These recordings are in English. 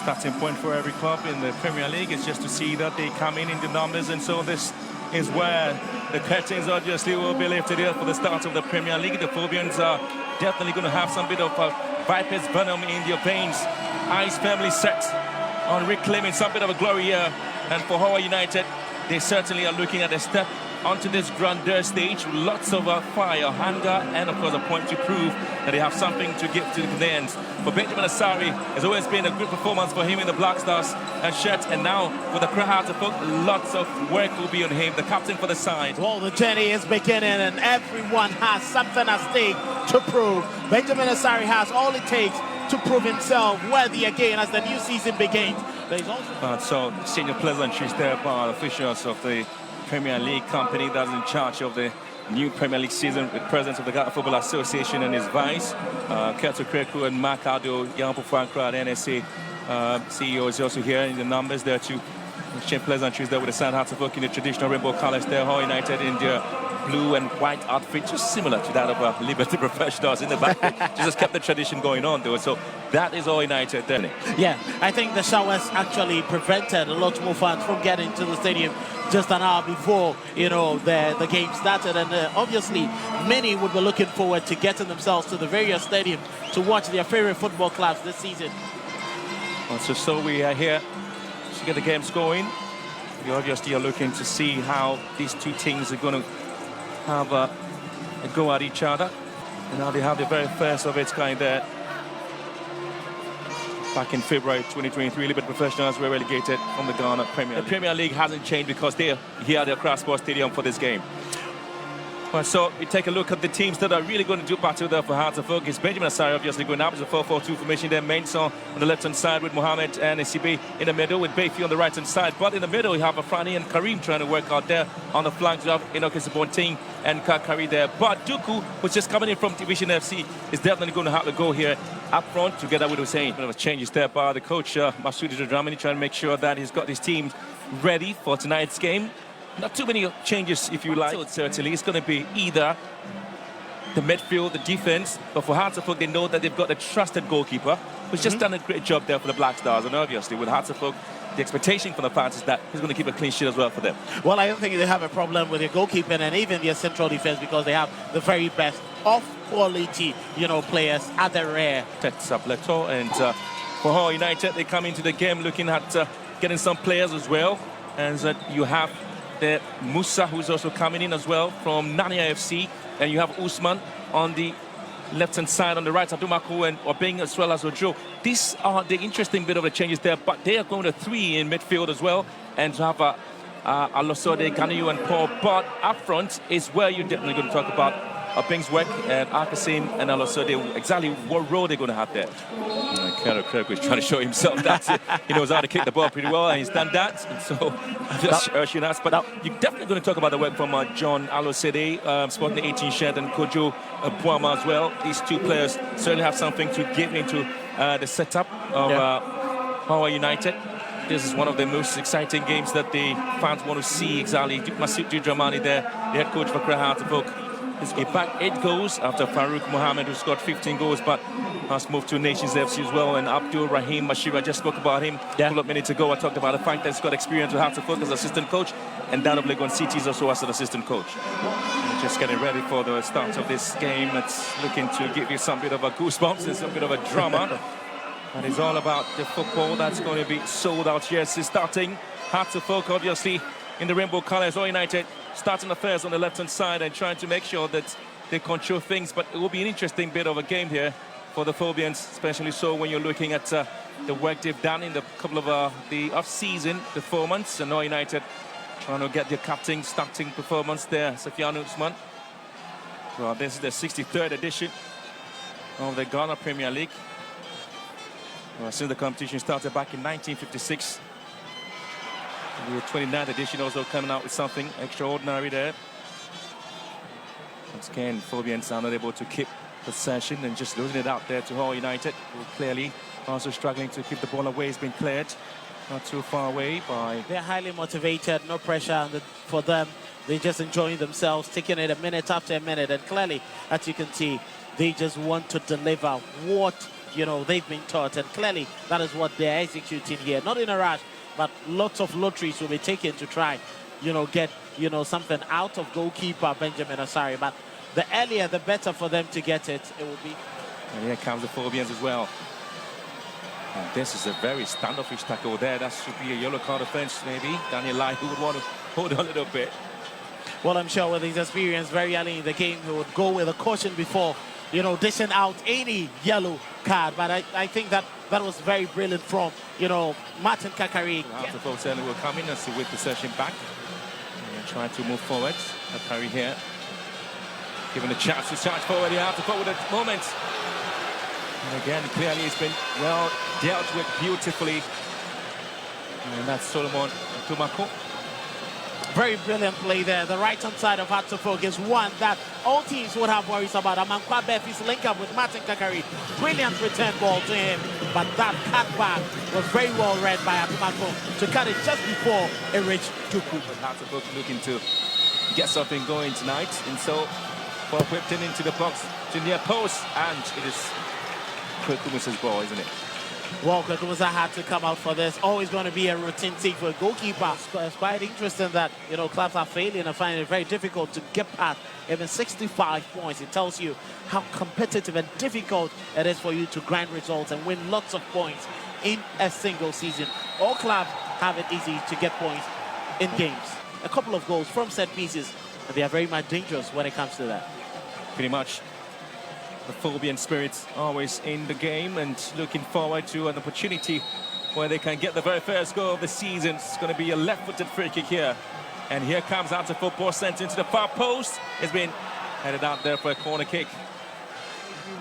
Starting point for every club in the Premier League is just to see that they come in the numbers, and so this is where the curtains obviously will be lifted here for the start of the Premier League. The Phobians are definitely going to have some bit of Viper's venom in their veins. Eyes firmly set on reclaiming some bit of a glory here, and for Hohoe United, they certainly are looking at a step onto this grandeur stage. Lots of fire, hunger, and of course a point to prove that they have something to give to the Ghanaians. For Benjamin Asari, it's always been a good performance for him in the Black Stars shirt, and now with the crowd to put, lots of work will be on him, the captain for the side. Well, the journey is beginning and everyone has something at stake to prove. Benjamin Asari has all it takes to prove himself worthy again as the new season begins. But he's also so senior pleasantries there by officials of the Premier League company that's in charge of the new Premier League season, with presence of the Ghana Football Association and his vice, Keto Kreku and Mark Aldo, Yampo Frankra, the NSA CEO is also here in the numbers there too. Exchange pleasantries there with the Sand Hearts of Oak in the traditional rainbow colors there. Hohoe United in their blue and white outfit, just similar to that of Liberty Professionals in the back. Just kept the tradition going on though. So that is Hohoe United then. Yeah, I think the showers actually prevented a lot more fans from getting to the stadium just an hour before, you know, the game started, and obviously many would be looking forward to getting themselves to the various stadiums to watch their favorite football clubs this season. So we are here to get the games going. We obviously are looking to see how these two teams are going to have a go at each other, and now they have the very first of its kind there. Back in February 2023, Liberty Professionals were relegated from the Ghana Premier League. The Premier League hasn't changed because they're here at the Accra Sports Stadium for this game. Well, so we take a look at the teams that are really going to do battle there for Hearts of Oak. It's Benjamin Asari obviously going up. It's a 4-4-2 formation there. Mensah on the left-hand side with Mohamed and Esibe in the middle, with Bayfi on the right-hand side. But in the middle, we have Afrani and Karim trying to work out there. On the flanks, we have Enoch Isibonting and Kakari there. But Duku, who's just coming in from Division FC, is definitely going to have to go here up front together with Hussein. A bit of a change there by the coach, Masudi Dramani, trying to make sure that he's got his team ready for tonight's game. Not too many changes, if you like. So certainly it's going to be either the midfield, the defense, but for Hearts of Oak, they know that they've got a trusted goalkeeper who's just done a great job there for the Black Stars. And obviously with Hearts of Oak, the expectation from the fans is that he's going to keep a clean sheet as well for them. Well, I don't think they have a problem with their goalkeeping and even their central defense, because they have the very best of quality, you know, players at the rear. Sableto, and for Hohoe United, they come into the game looking at getting some players as well. And you have the Musa, who's also coming in as well from Nania FC, and you have Usman on the left-hand side. On the right, Adumako and Obeng as well as Ojo. These are the interesting bit of the changes there, but they are going to 3 in midfield as well, and to have Alosode, Ganiyu and Paul. But up front is where you're definitely going to talk about Bingsworth and Akasim and Alosode, exactly what role they're going to have there. Carol Kirk was trying to show himself that he knows how to kick the ball pretty well, and he's done that. And so just urging us. But you're definitely going to talk about the work from John Alosode, sporting the 18 shirt, and Kojo Buama as well. These two players certainly have something to give into the setup of Hohoe United. This is one of the most exciting games that the fans want to see. Exactly. Masoud Dramani there, the head coach for Accra Folk, is back 8 goals after Farouk Mohammed, who scored 15 goals, but has moved to Nations FC as well. And Abdul Rahim Mashira, I just spoke about him a couple of minutes ago. I talked about the fact that he's got experience with Folk as assistant coach, and Dan of Legon Cities also as an assistant coach. And just getting ready for the start of this game. It's looking to give you some bit of a goosebumps and some bit of a drama. And it's all about the football that's going to be sold out. Yes, it's starting. Folk, obviously, in the rainbow colours. All United starting affairs on the left-hand side and trying to make sure that they control things. But it will be an interesting bit of a game here for the Phobians, especially so when you're looking at the work they've done in the couple of the off-season performance. And All United trying to get their captain starting performance there, Safiano Usman. Well, this is the 63rd edition of the Ghana Premier League. Well, since the competition started back in 1956. The 29th edition also coming out with something extraordinary there. Once again, Phobians are not able to keep possession and just losing it out there to Hohoe United, who clearly also struggling to keep the ball away. It's been cleared not too far away by... They're highly motivated, no pressure for them. They're just enjoying themselves, taking it a minute after a minute. And clearly, as you can see, they just want to deliver what, you know, they've been taught. And clearly, that is what they're executing here. Not in a rush, but lots of lotteries will be taken to try, you know, get, you know, something out of goalkeeper Benjamin Asari. But the earlier, the better for them to get it, it will be. And here comes the Phobians as well. And this is a very standoffish tackle there. That should be a yellow card offence, maybe. Daniel Lai, who would want to hold on a little bit. Well, I'm sure with his experience very early in the game, he would go with a caution before, you know, dishing out any yellow card. But I think that was very brilliant from, you know, Martin Kakari. After both certainly will come in and see with possession back. And trying to move forward. Kakari here. Given a chance to charge forward here after forward at the moment. And again, clearly it's been well dealt with beautifully. And that's Solomon Tumako. Very brilliant play there. The right-hand side of Hatterfolk is one that all teams would have worries about. Amankwa Befi's link up with Martin Kakari. Brilliant return ball to him. But that cutback was very well read by Atumako to cut it just before it reached Tuku. Hatterfolk looking to get something going tonight. And so, ball whipped in into the box to near post. And it is Kwekumus's ball, isn't it? Well, Kwekumusa had to come out for this. Always going to be a routine thing for a goalkeeper. It's quite interesting that, you know, clubs are failing and finding it very difficult to get past even 65 points. It tells you how competitive and difficult it is for you to grind results and win lots of points in a single season. All clubs have it easy to get points in games. A couple of goals from set pieces, and they are very much dangerous when it comes to that. Pretty much. The Phobian spirits always in the game and looking forward to an opportunity where they can get the very first goal of the season. It's going to be a left-footed free kick here. And here comes out the football sent into the far post. It's been headed out there for a corner kick.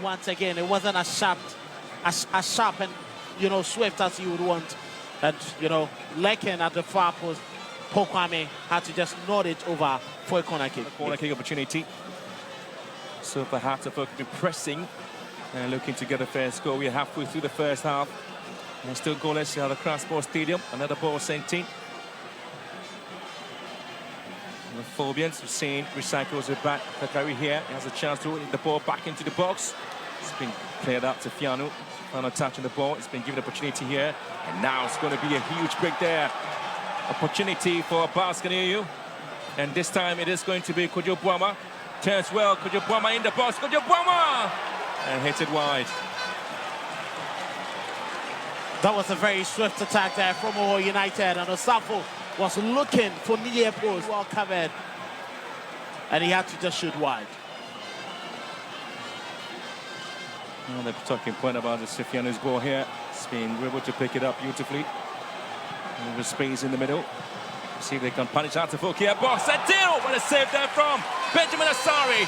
Once again, it wasn't as sharp and, you know, swift as you would want. And, you know, Lekin at the far post, Pokwame had to just nod it over for a corner kick. A corner kick opportunity. So perhaps if we could be pressing and looking to get a first goal. We're halfway through the first half. And still goalless here at the Crossport Stadium. Another ball sent in. And the Phobians have seen recycles it back. Kakari here has a chance to hit the ball back into the box. It's been cleared out to Fianu. Final touch on the ball. It's been given opportunity here. And now it's going to be a huge break there. Opportunity for Baskaneu. And this time it is going to be Kojo Buama. Turns well, Kojo Buama in the box, Kojo Buama! And hits it wide. That was a very swift attack there from Hohoe United, and Osafo was looking for near post, well covered. And he had to just shoot wide. Well, the talking point about the Sifianu's ball here. He's been able to pick it up beautifully. And the space in the middle. See if they can punish Hatterfolk here. Box that deal! What a save there from Benjamin Asari.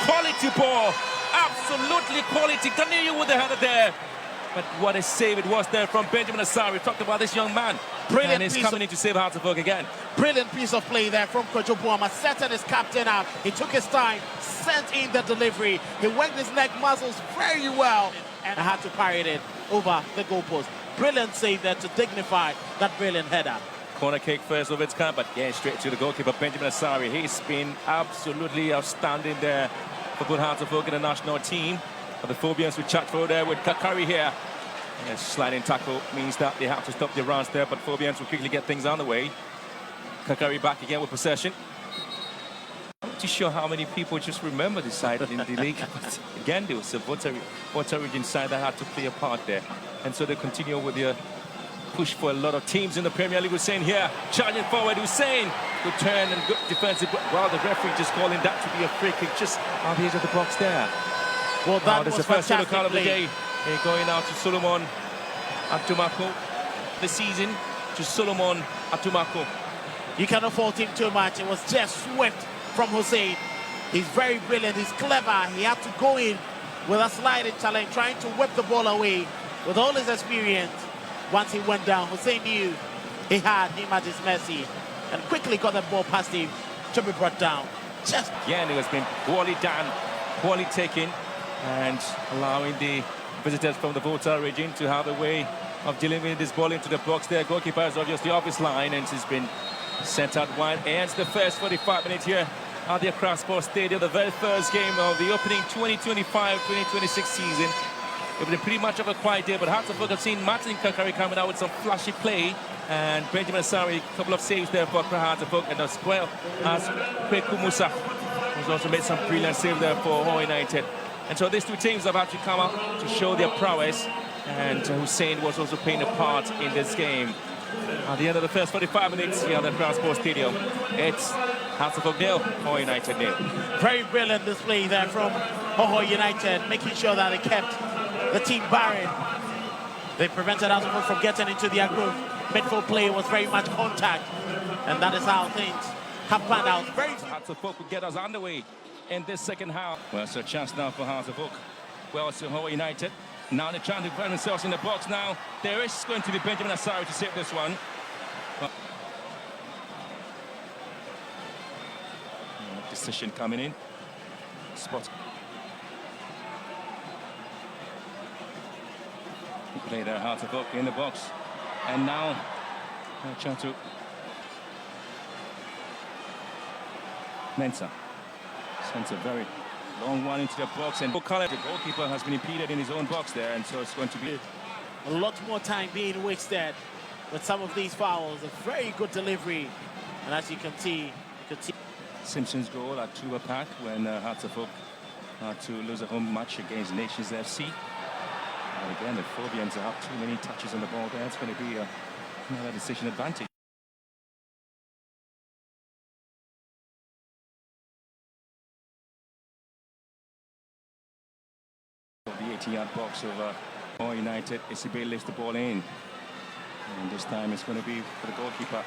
Quality ball. Absolutely quality. Continue with the header there. But what a save it was there from Benjamin Asari. We talked about this young man. Brilliant, and he's coming in to save Hearts of Oak again. Brilliant piece of play there from Kojo Buama. Setting his captain up. He took his time, sent in the delivery. He went his leg muscles very well and had to parry it over the goalpost. Brilliant save there to dignify that brilliant header. Corner kick first of its kind, but yeah, straight to the goalkeeper, Benjamin Asari. He's been absolutely outstanding there for good Hearts of Oak in the national team. But the Phobians will chat for there with Kakari here. A sliding tackle means that they have to stop the runs there, but Phobians will quickly get things on the way. Kakari back again with possession. I'm not too sure how many people just remember this side in the league. But again, there was a Water Origin side that had to play a part there. And so they continue with their push for a lot of teams in the Premier League. Hussein here, charging forward. Hussein, good turn and good defensive. Well, the referee just calling that to be a free kick just on the edge of the box there. Well, that was the first yellow fantastic card of the play. day. Going out to Solomon Atumako. The season to Solomon Atumako. You cannot fault him too much. It was just swift from Hussein. He's very brilliant. He's clever. He had to go in with a sliding challenge, trying to whip the ball away. With all his experience, once he went down, Hussein knew he had him at his mercy and quickly got the ball past him to be brought down. Just again, it has been poorly done, poorly taken, and allowing the visitors from the Volta region to have a way of delivering this ball into the box there. Goalkeeper is obviously off his line and he's been sent out wide. Ends the first 45 minutes here at the Accra Sports Stadium, the very first game of the opening 2025-2026 season. It was pretty much of a quiet day, but Hearts of Oak have seen Martin Kakari coming out with some flashy play, and Benjamin Asari, a couple of saves there for Hearts of Oak, and as well as Kweku Musa, who's also made some brilliant saves there for Hohoe United. And so these two teams have actually come out to show their prowess, and Hussein was also playing a part in this game. At the end of the first 45 minutes here at the Accra Sports Stadium, it's Hearts of Oak 0, Hohoe United 0. very brilliant display there from Hohoe United, making sure that they kept the team barren. They prevented Hearts of Oak from getting into their groove. Midfield play was very much contact, and that is how things have panned out. Hearts of Oak will get us underway in this second half. Well, it's a chance now for Hearts of Oak. Well, it's Hohoe United. Now they're trying to find themselves in the box now. There is going to be Benjamin Asari to save this one. Decision coming in. Spot. Play there, Hearts of Oak in the box. And now they're trying to Mensah sends a very long one into the box, and the goalkeeper has been impeded in his own box there, and so it's going to be a lot more time being wasted with some of these fouls. A very good delivery, and as you can see, Simpson's goal at Tuba Park when Hearts of Oak had to lose a home match against Nations FC. And again, the Phobians have too many touches on the ball there. It's going to be another decision advantage. The 18-yard box of Hohoe United. Isibe lifts the ball in, and this time it's going to be for the goalkeeper.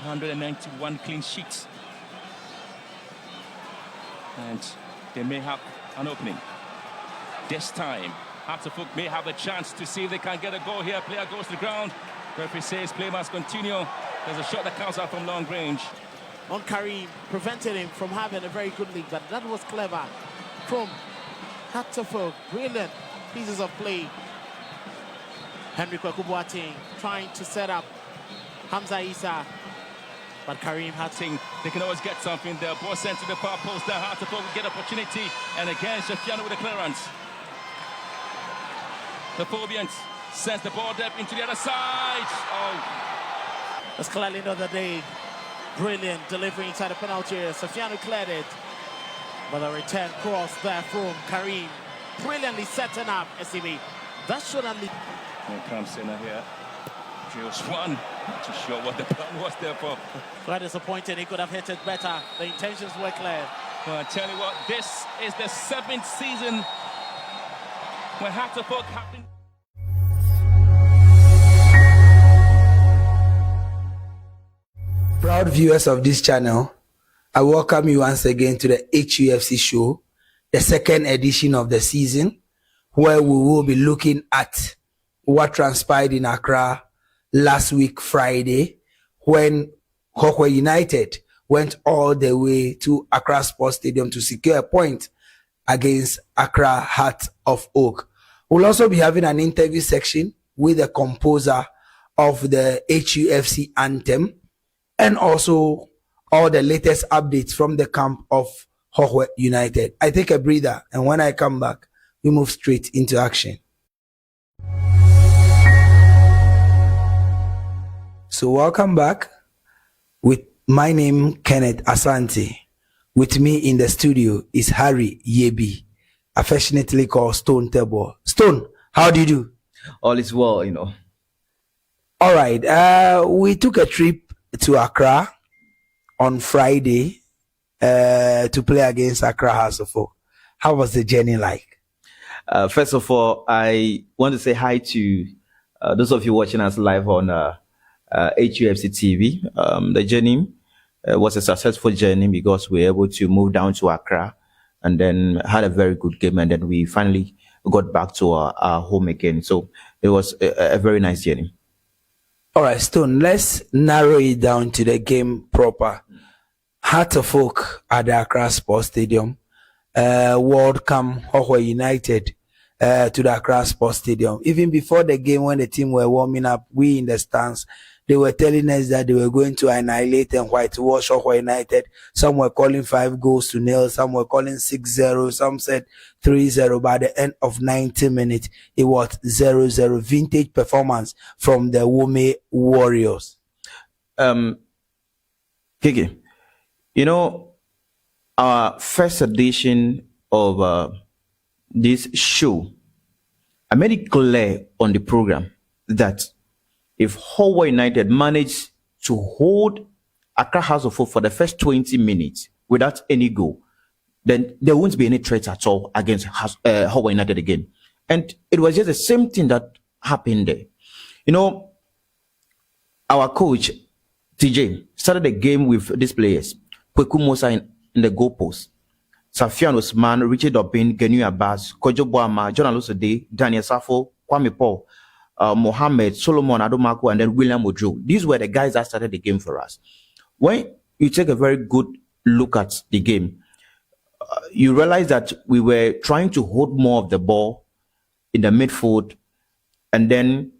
$191 clean sheets. And they may have an opening. This time, Hearts of Oak may have a chance to see if they can get a goal here. Player goes to the ground. Referee says play must continue. There's a shot that comes out from long range. on Karim, prevented him from having a very good league, but that was clever from Hearts of Oak. Brilliant pieces of play. Henry Kwaku trying to set up Hamza Issa, but Karim had to. They can always get something there. Ball sent to the far post there. Hearts of Oak will get opportunity. And again, Shafiano with the clearance. The Phobians sends the ball deep into the other side. Oh. That's clearly another day. Brilliant delivery inside the penalty area. Shafiano cleared it. But the return cross there from Karim. Brilliantly setting up SCB. That should only. Here comes Senna here. Drills one. Not too sure what the plan was there for. Quite disappointing. He could have hit it better. The intentions were clear. Well, I tell you what, this is the 7th season when Hohoe have been. Proud viewers of this channel, I welcome you once again to the HUFC show, the 2nd edition of the season, where we will be looking at what transpired in Accra last week Friday, when Hohoe United went all the way to Accra Sports Stadium to secure a point against Accra Heart of Oak. We'll also be having an interview section with the composer of the HUFC Anthem, and also all the latest updates from the camp of Hohoe United. I take a breather, and when I come back, we move straight into action. So welcome back. With my name, Kenneth Asante. With me in the studio is Harry Yebi, affectionately called Stone Table. Stone, how do you do? All is well, you know. All right. We took a trip to Accra on Friday to play against Accra House of Oak. How was the journey like? First of all, I want to say hi to those of you watching us live on HUFC TV. The journey was a successful journey because we were able to move down to Accra and then had a very good game, and then we finally got back to our home again. So it was a very nice journey. All right, Stone, let's narrow it down to the game proper. Heart of Oak at the Accra Sports Stadium. Welcome Hohoe United to the Accra Sports Stadium. Even before the game, when the team were warming up, we in the stands, they were telling us that they were going to annihilate and whitewash Hohoe United. Some were calling 5-0, some were calling 6-0, some said 3-0. By the end of 90 minutes, it was 0-0. Vintage performance from the Hohoe Warriors. Kiki, you know, our first edition of this show, I made it clear on the program that if Hohoe United managed to hold Accra House of Oak for the first 20 minutes without any goal, then there won't be any threat at all against Hohoe United again. And it was just the same thing that happened there. You know, our coach, TJ, started the game with these players. Kweku Musa in the goalpost. Safian Osman, Richard Obin, Genu Abbas, Kojo Boama, John Alosode, Daniel Safo, Kwame Paul, Mohammed, Solomon Adomako, and then William Ojo. These were the guys that started the game for us. When you take a very good look at the game, you realize that we were trying to hold more of the ball in the midfield, and then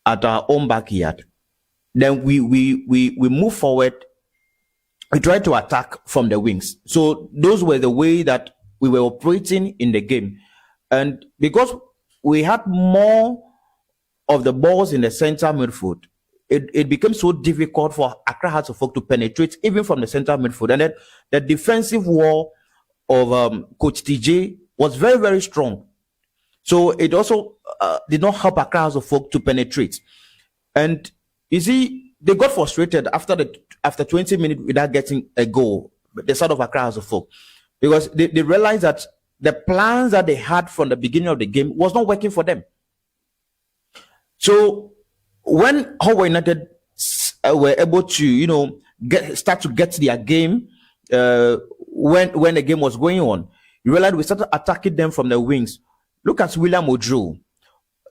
at our own backyard. Then we move forward. We tried to attack from the wings. So those were the way that we were operating in the game. And because we had more of the balls in the center midfield, it became so difficult for Accra Hearts of Oak to penetrate even from the center midfield. And then the defensive wall of Coach TJ was very, very strong. So it also did not help Accra Hearts of Oak to penetrate. And you see, they got frustrated after 20 minutes without getting a goal, the side of Accra House of Oak, because they realized that the plans that they had from the beginning of the game was not working for them. So when Hohoe United were able to, you know, start to get their game, when the game was going on, you realized we started attacking them from the wings. Look at William Ojo.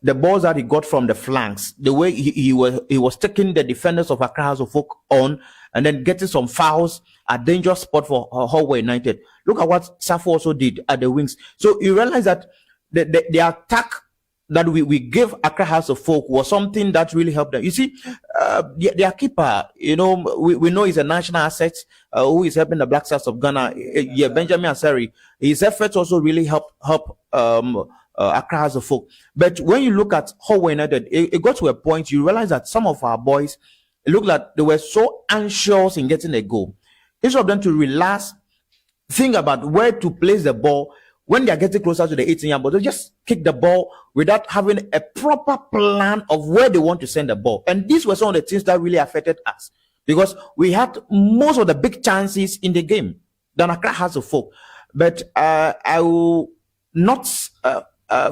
The balls that he got from the flanks, the way he was taking the defenders of Accra House of Oak on, and then getting some fouls, a dangerous spot for Hohoe United. Look at what Safo also did at the wings. So you realize that the attack that we gave Accra House of Oak was something that really helped them. You see, their keeper, you know, we know he's a national asset who is helping the Black Stars of Ghana. Yeah, Benjamin Asari. His efforts also really help Accra House of Oak. But when you look at Hohoe United, it got to a point you realize that some of our boys, it looked like they were so anxious in getting a goal. Instead of them to relax, think about where to place the ball, when they are getting closer to the 18-yard box, they just kick the ball without having a proper plan of where they want to send the ball. And these were some of the things that really affected us, because we had most of the big chances in the game than Accra Hearts of Oak. But I will not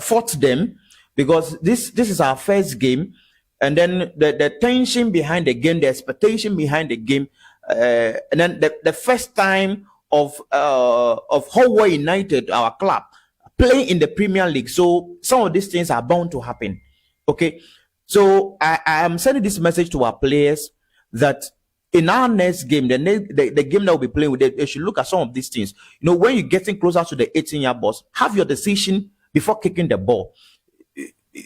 fault them, because this is our first game, and then the tension behind the game, the expectation behind the game, and then the first time of Hohoe United, our club, playing in the Premier League. So some of these things are bound to happen. Okay, so I am sending this message to our players that in our next game, the game that we'll be playing with, they should look at some of these things. You know, when you're getting closer to the 18-yard box, have your decision before kicking the ball.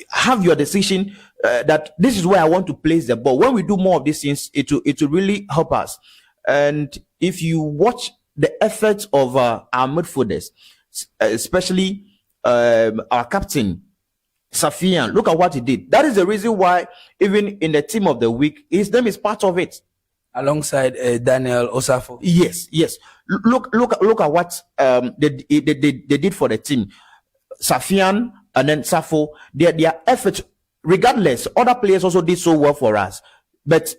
Have your decision that this is where I want to place the ball. When we do more of these things, it will really help us. And if you watch the efforts of our midfielders, especially our captain Safian, look at what he did. That is the reason why even in the team of the week, his name is part of it, alongside Daniel Osafo. Yes. Look at what they did for the team. Safian and then Safo, their effort, regardless, other players also did so well for us. But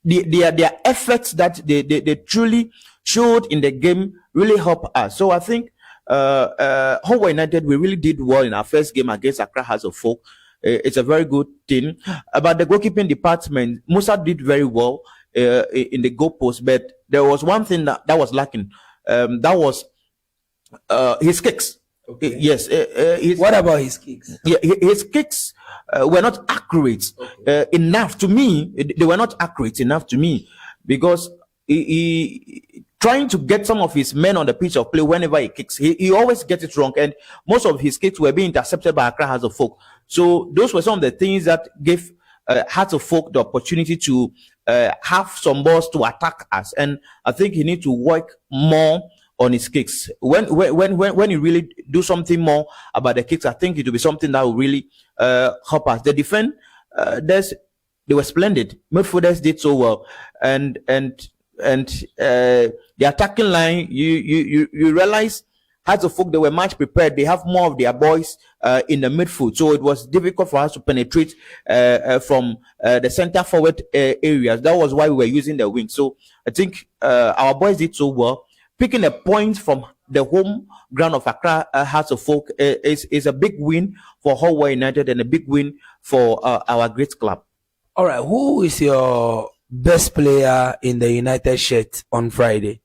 their efforts that they truly showed in the game really helped us. So I think Hohoe United, we really did well in our first game against Accra Hearts of Oak. It's a very good thing. About the goalkeeping department, Musa did very well in the goalpost, but there was one thing that was lacking. That was his kicks. Okay. Yes. What about his kicks? Yeah, his kicks were not accurate enough to me. They were not accurate enough to me, because he trying to get some of his men on the pitch of play whenever he kicks, he always gets it wrong, and most of his kicks were being intercepted by Accra Hearts of Oak. So those were some of the things that gave Hearts of Oak the opportunity to have some balls to attack us, and I think he needs to work more on his kicks. When you really do something more about the kicks, I think it will be something that will really help us. The defense, they were splendid. Midfielders did so well, and the attacking line, you realize Hearts of Oak, they were much prepared. They have more of their boys in the midfield, so it was difficult for us to penetrate from the center forward areas. That was why we were using the wing. So I think our boys did so well. Picking a point from the home ground of Accra Hearts of Oak is a big win for Hohoe United and a big win for our great club. All right, who is your best player in the United shirt on Friday?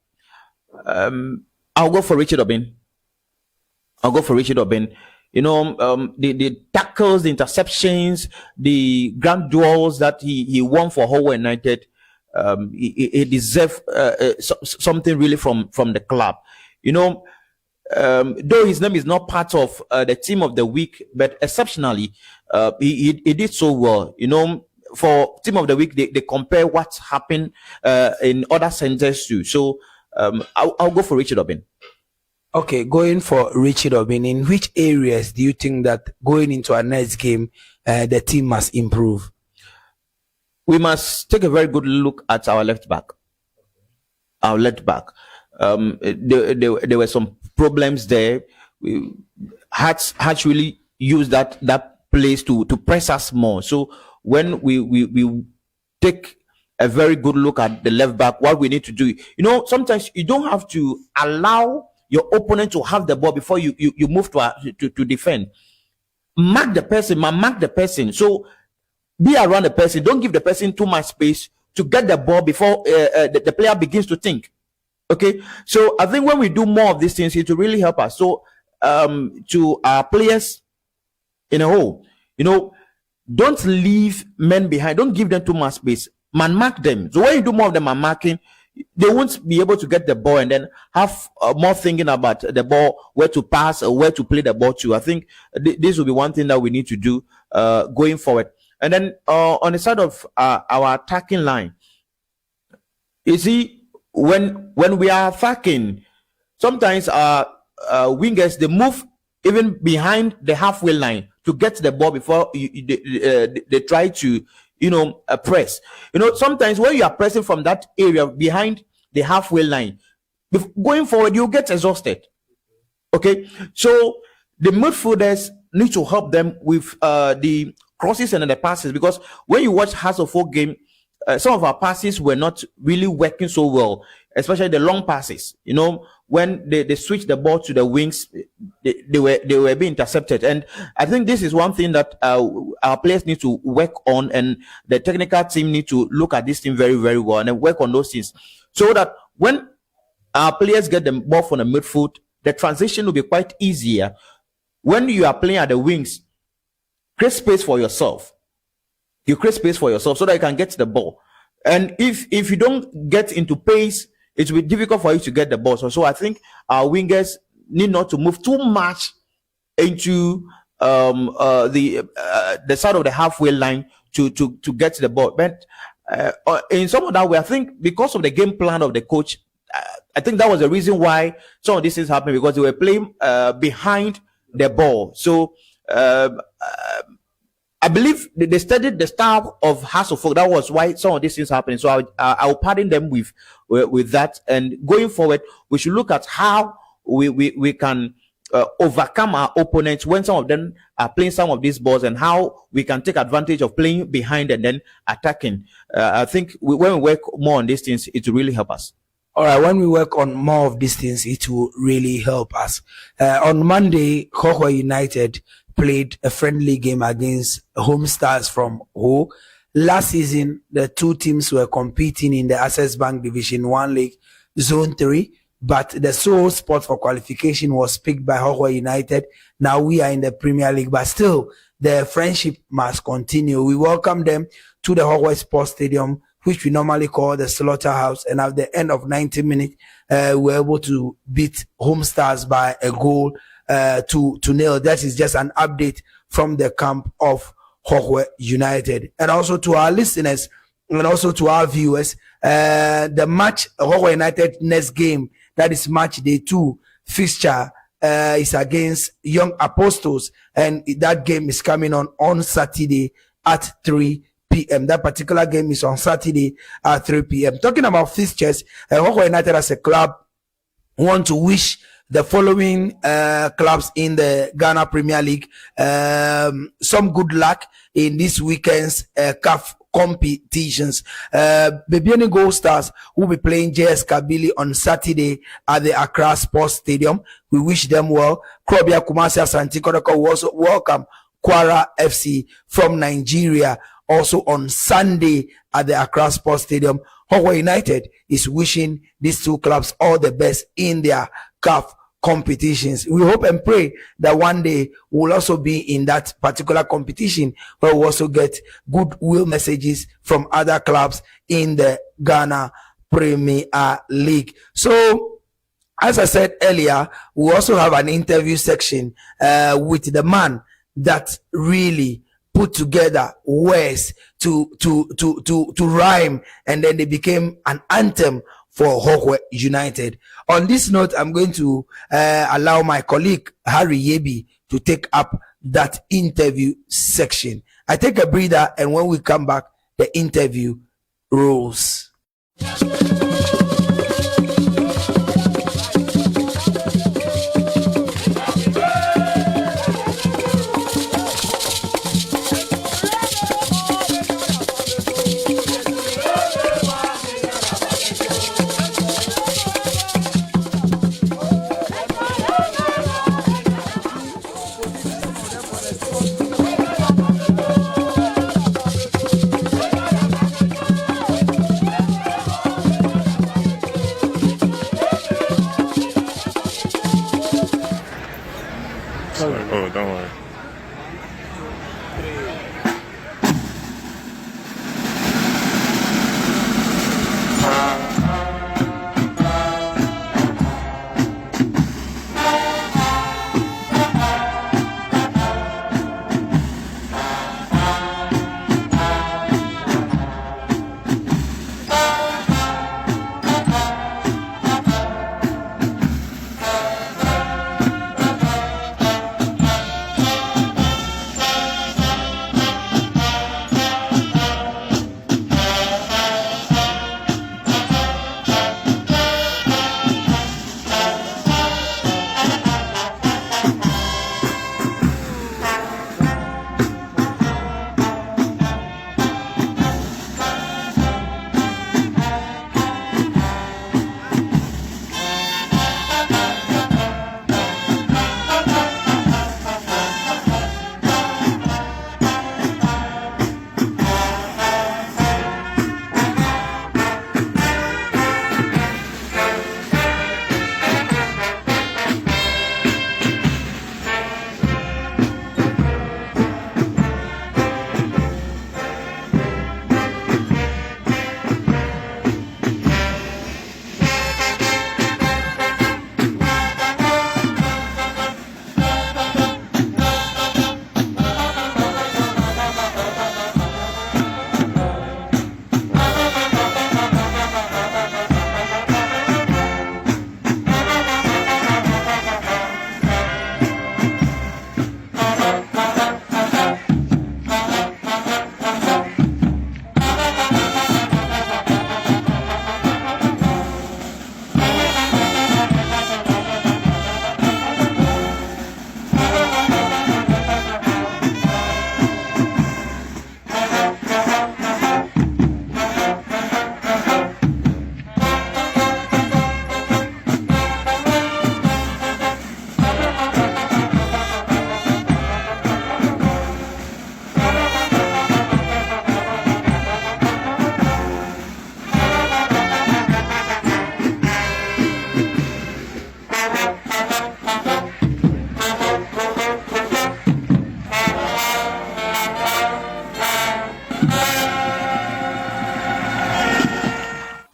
I'll go for Richard Obin. You know, the tackles, the interceptions, the grand duels that he won for Hohoe United. He deserves something really from the club. You know, though his name is not part of the team of the week, but exceptionally, he did so well. You know, for team of the week, they compare what's happened in other centers too. So I'll go for Richard Obin. Okay, going for Richard Obin, in which areas do you think that going into our next game, the team must improve? We must take a very good look at our left back. There were some problems there. Hearts really used that place to press us more. So when we take a very good look at the left back, what we need to do, you know, sometimes you don't have to allow your opponent to have the ball before you move to defend. Mark the person. So be around the person. Don't give the person too much space to get the ball before the player begins to think. Okay, so I think when we do more of these things, it will really help us. So to our players in a whole, you know, don't leave men behind. Don't give them too much space. Man mark them. So when you do more of the man marking, they won't be able to get the ball and then have more thinking about the ball, where to pass or where to play the ball to. I think this will be one thing that we need to do going forward. And then on the side of our attacking line, you see, when we are attacking, sometimes our wingers, they move even behind the halfway line to get the ball before they try to, you know, press. You know, sometimes when you are pressing from that area behind the halfway line, going forward, you get exhausted. Okay, so the midfielders need to help them with the crosses and the passes, because when you watch Hohoe game, some of our passes were not really working so well, especially the long passes. You know, when they switch the ball to the wings, they were being intercepted. And I think this is one thing that our players need to work on, and the technical team need to look at this thing very, very well and then work on those things, so that when our players get the ball from the midfield, the transition will be quite easier. When you are playing at the wings, create space for yourself. You create space for yourself so that you can get the ball. And if you don't get into pace, it will be difficult for you to get the ball. So I think our wingers need not to move too much into the side of the halfway line to get the ball. But in some of that way, I think because of the game plan of the coach, I think that was the reason why some of these things happened, because they were playing behind the ball. So I believe they studied the style of Hohoe. That was why some of these things happening. So I'll pardon them with that. And going forward, we should look at how we can overcome our opponents when some of them are playing some of these balls, and how we can take advantage of playing behind and then attacking. I think when we work more on these things, it will really help us. All right, when we work on more of these things, it will really help us. On Monday, Hohoe United played a friendly game against Home Stars from Hohoe. Last season, the two teams were competing in the Access Bank Division 1 League Zone 3, but the sole spot for qualification was picked by Hohoe United. Now we are in the Premier League, but still, the friendship must continue. We welcome them to the Hohoe Sports Stadium, which we normally call the Slaughterhouse, and at the end of 90 minutes, we were able to beat Home Stars by a goal to nil. That is just an update from the camp of Hohoe United. And also to our listeners and also to our viewers, the match Hohoe United next game, that is match day 2 fixture, is against Young Apostles, and that game is coming on Saturday at 3 p.m. That particular game is on Saturday at 3 p.m. Talking about fixtures, Hohoe United as a club want to wish the following clubs in the Ghana Premier League some good luck in this weekend's CAF competitions. Bebiani Gold Stars will be playing JS Kabili on Saturday at the Accra Sports Stadium. We wish them well. Krobia Kumasi Asante Kotoko will also welcome Kwara FC from Nigeria also on Sunday at the Accra Sports Stadium. Hohoe United is wishing these two clubs all the best in their CAF competitions. We hope and pray that one day we'll also be in that particular competition, where we also get goodwill messages from other clubs in the Ghana Premier League. So, as I said earlier, we also have an interview section with the man that really put together words to rhyme, and then they became an anthem for Hohoe United. On this note, I'm going to allow my colleague Harry Yebi to take up that interview section. I take a breather, and when we come back, the interview rolls.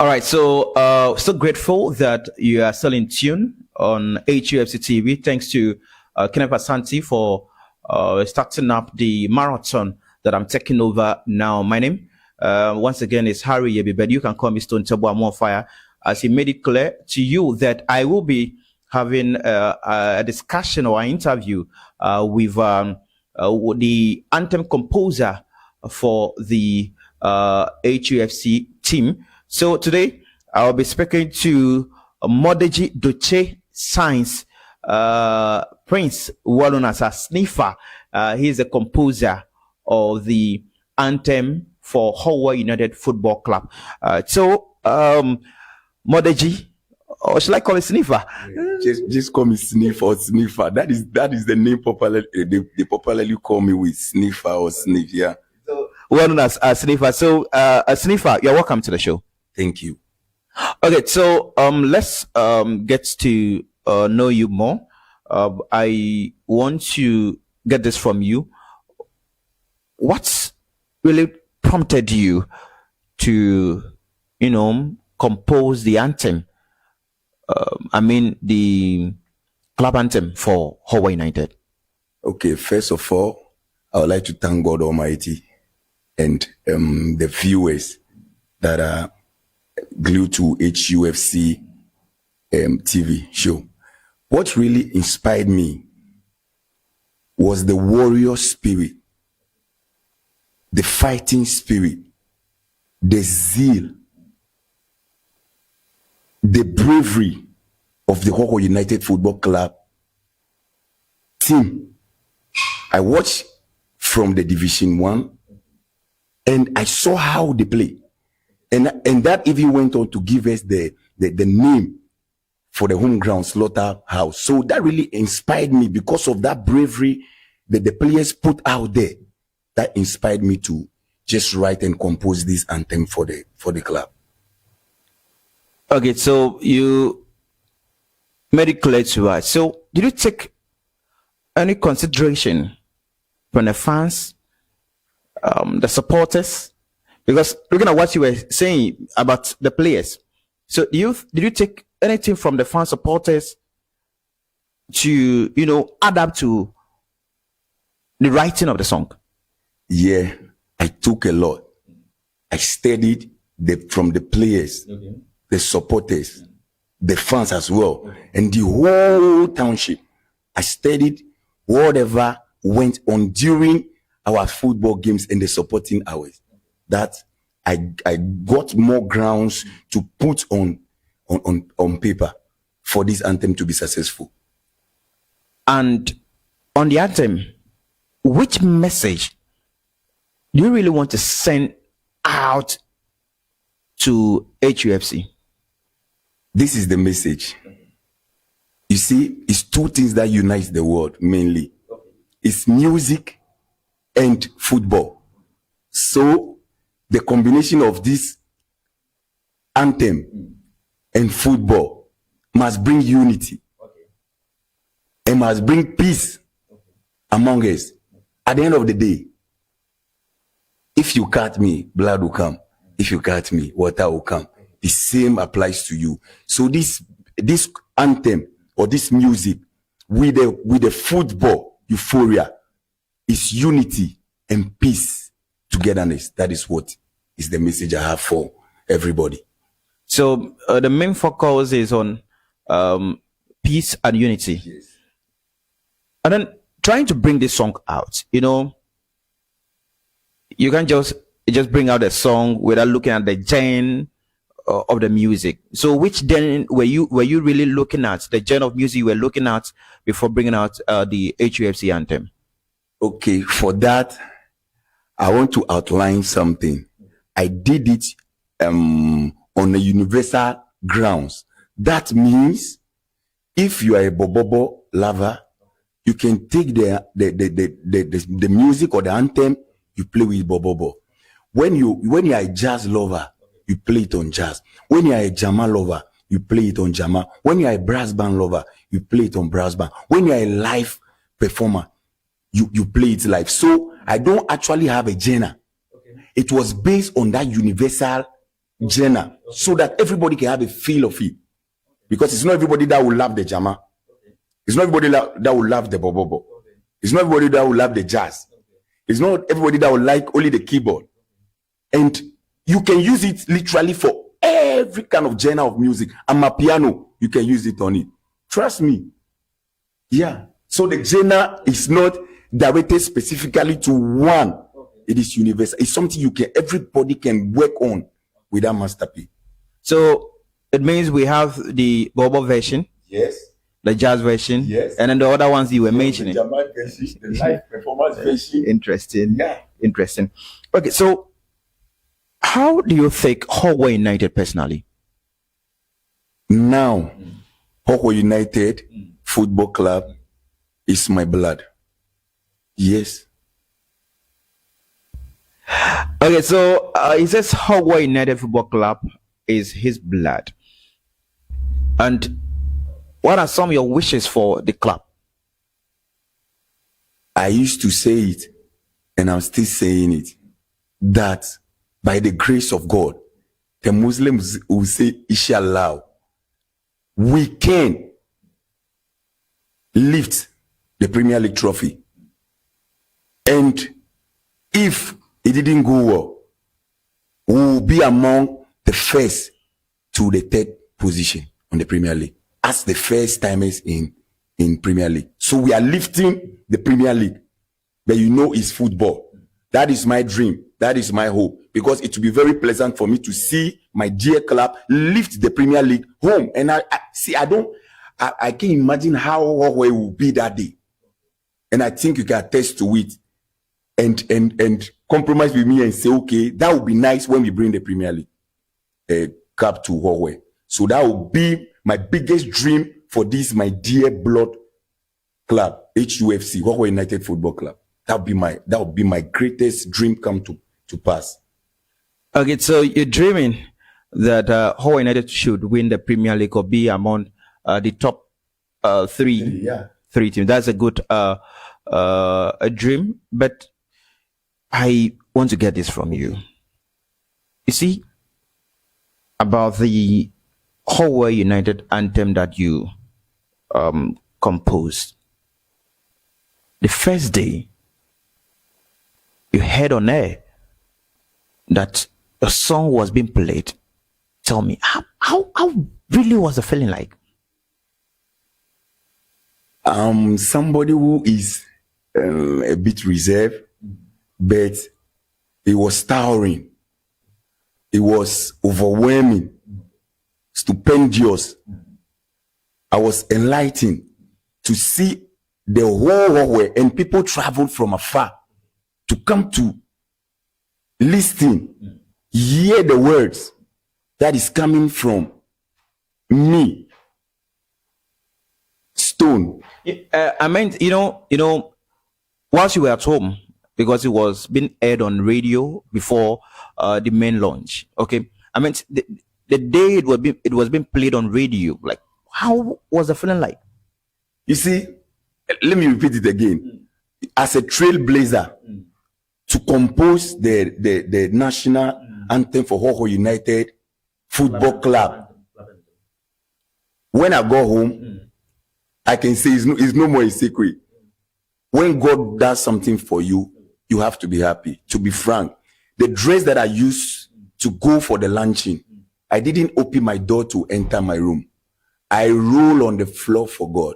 All right, so so grateful that you are still in tune on HUFC TV. Thanks to Kenneth Asante for starting up the marathon that I'm taking over now. My name, once again, is Harry Yebi, but you can call me Stone Tabo. I'm on fire. As he made it clear to you that I will be having a discussion or an interview with the anthem composer for the HUFC team. So today I'll be speaking to Modeji Doche Science Prince, well known as a sniffer. He is the composer of the anthem for Hohoe United Football Club. Modeji, or should I call it sniffer? Just call me sniffer or sniffer. That is the name popularly they popularly call me with, sniffer or sniff. Yeah. So, well known as sniffer. So sniffer, you're welcome to the show. Thank you. Okay, so let's get to know you more. I want to get this from you. What's really prompted you to, compose the anthem? I mean, the club anthem for Hohoe United. Okay, first of all, I would like to thank God Almighty and the viewers that are glued to HUFC TV show. What really inspired me was the warrior spirit, the fighting spirit, the zeal, the bravery of the Hohoe United Football Club team. I watched from the Division 1 and I saw how they play. And that even went on to give us the name for the home ground, Slaughterhouse. So that really inspired me because of that bravery that the players put out there. That inspired me to just write and compose this anthem for the club. Okay, so you made it clear to us. So did you take any consideration from the fans, the supporters? Because looking at what you were saying about the players, so did you take anything from the fan supporters to add up to the writing of the song? Yeah, I took a lot. I studied from the players, the supporters, the fans as well, and the whole township. I studied whatever went on during our football games and the supporting hours. That I got more grounds to put on paper for this anthem to be successful. And on the anthem, which message do you really want to send out to HUFC? This is the message. You see, it's two things that unite the world mainly. It's music and football. So the combination of this anthem and football must bring unity and must bring peace among us. At the end of the day, if you cut me, blood will come. If you cut me, water will come. The same applies to you. So this anthem or this music with the football euphoria is unity and peace, togetherness. That is what is the message I have for everybody. So the main focus is on peace and unity. Yes. And then trying to bring this song out, you can't just bring out a song without looking at the genre of the music. So which then were you really looking at, the genre of music you were looking at before bringing out the HUFC anthem? Okay, for that, I want to outline something. I did it on a universal grounds. That means if you are a bobobo lover, you can take the music or the anthem, you play with bobobo. When you are a jazz lover, you play it on jazz. When you are a jama lover, you play it on jama. When you are a brass band lover, you play it on brass band. When you are a live performer, you play it live. So I don't actually have a genre. Okay. it was based on that universal genre, so that everybody can have a feel of it. Because it's not everybody that will love the jama. It's not everybody that will love the bobobo. It's not everybody that will love the jazz. It's not everybody that will like only the keyboard. And you can use it literally for every kind of genre of music. And my piano, you can use it on it. Trust me. Yeah. So the genre is not directed specifically to one. It is universal. It's something everybody can work on with that masterpiece. So it means we have the Bobo version. Yes. The jazz version. Yes. And then the other ones you were mentioning. The Jamaican version, the live performance version. Interesting. Yeah. Interesting. Okay, so how do you think Hohoe United personally? Now, Hohoe United Football Club is my blood. Yes. Okay, so he says Hohoe United Football Club is his blood. And what are some of your wishes for the club? I used to say it, and I'm still saying it, that by the grace of God, the Muslims will say, Inshallah, we can lift the Premier League trophy. And if it didn't go well, we will be among the first to the third position on the Premier League as the first timers in Premier League. So we are lifting the Premier League. But it's football. That is my dream. That is my hope. Because it will be very pleasant for me to see my dear club lift the Premier League home. And I can imagine how Hohoe will be that day. And I think you can attest to it and compromise with me and say, okay, that would be nice when we bring the Premier League cup to Hohoe. So that will be my biggest dream for this, my dear blood club, HUFC, Hohoe United Football Club. That would be my greatest dream come to pass. Okay, so you're dreaming that Hohoe United should win the Premier League or be among the top three teams. That's a good a dream, but I want to get this from you. You see, about the Hohoe United anthem that you composed. The first day you heard on air that a song was being played, tell me, how really was the feeling like? Somebody who is a bit reserved, but it was towering. It was overwhelming, stupendous. I was enlightened to see the whole Hohoe, and people traveled from afar to come to listen, hear the words that is coming from me, Stone. I meant, whilst you were at home, because it was being aired on radio before the main launch. Okay, I meant the day it was being played on radio. Like, how was the feeling like? You see, let me repeat it again. As a trailblazer, to compose the national anthem for Hohoe United Football Club. When I go home, I can say it's no more a secret. When God does something for you, you have to be happy. To be frank, the dress that I used to go for the luncheon, I didn't open my door to enter my room. I roll on the floor for God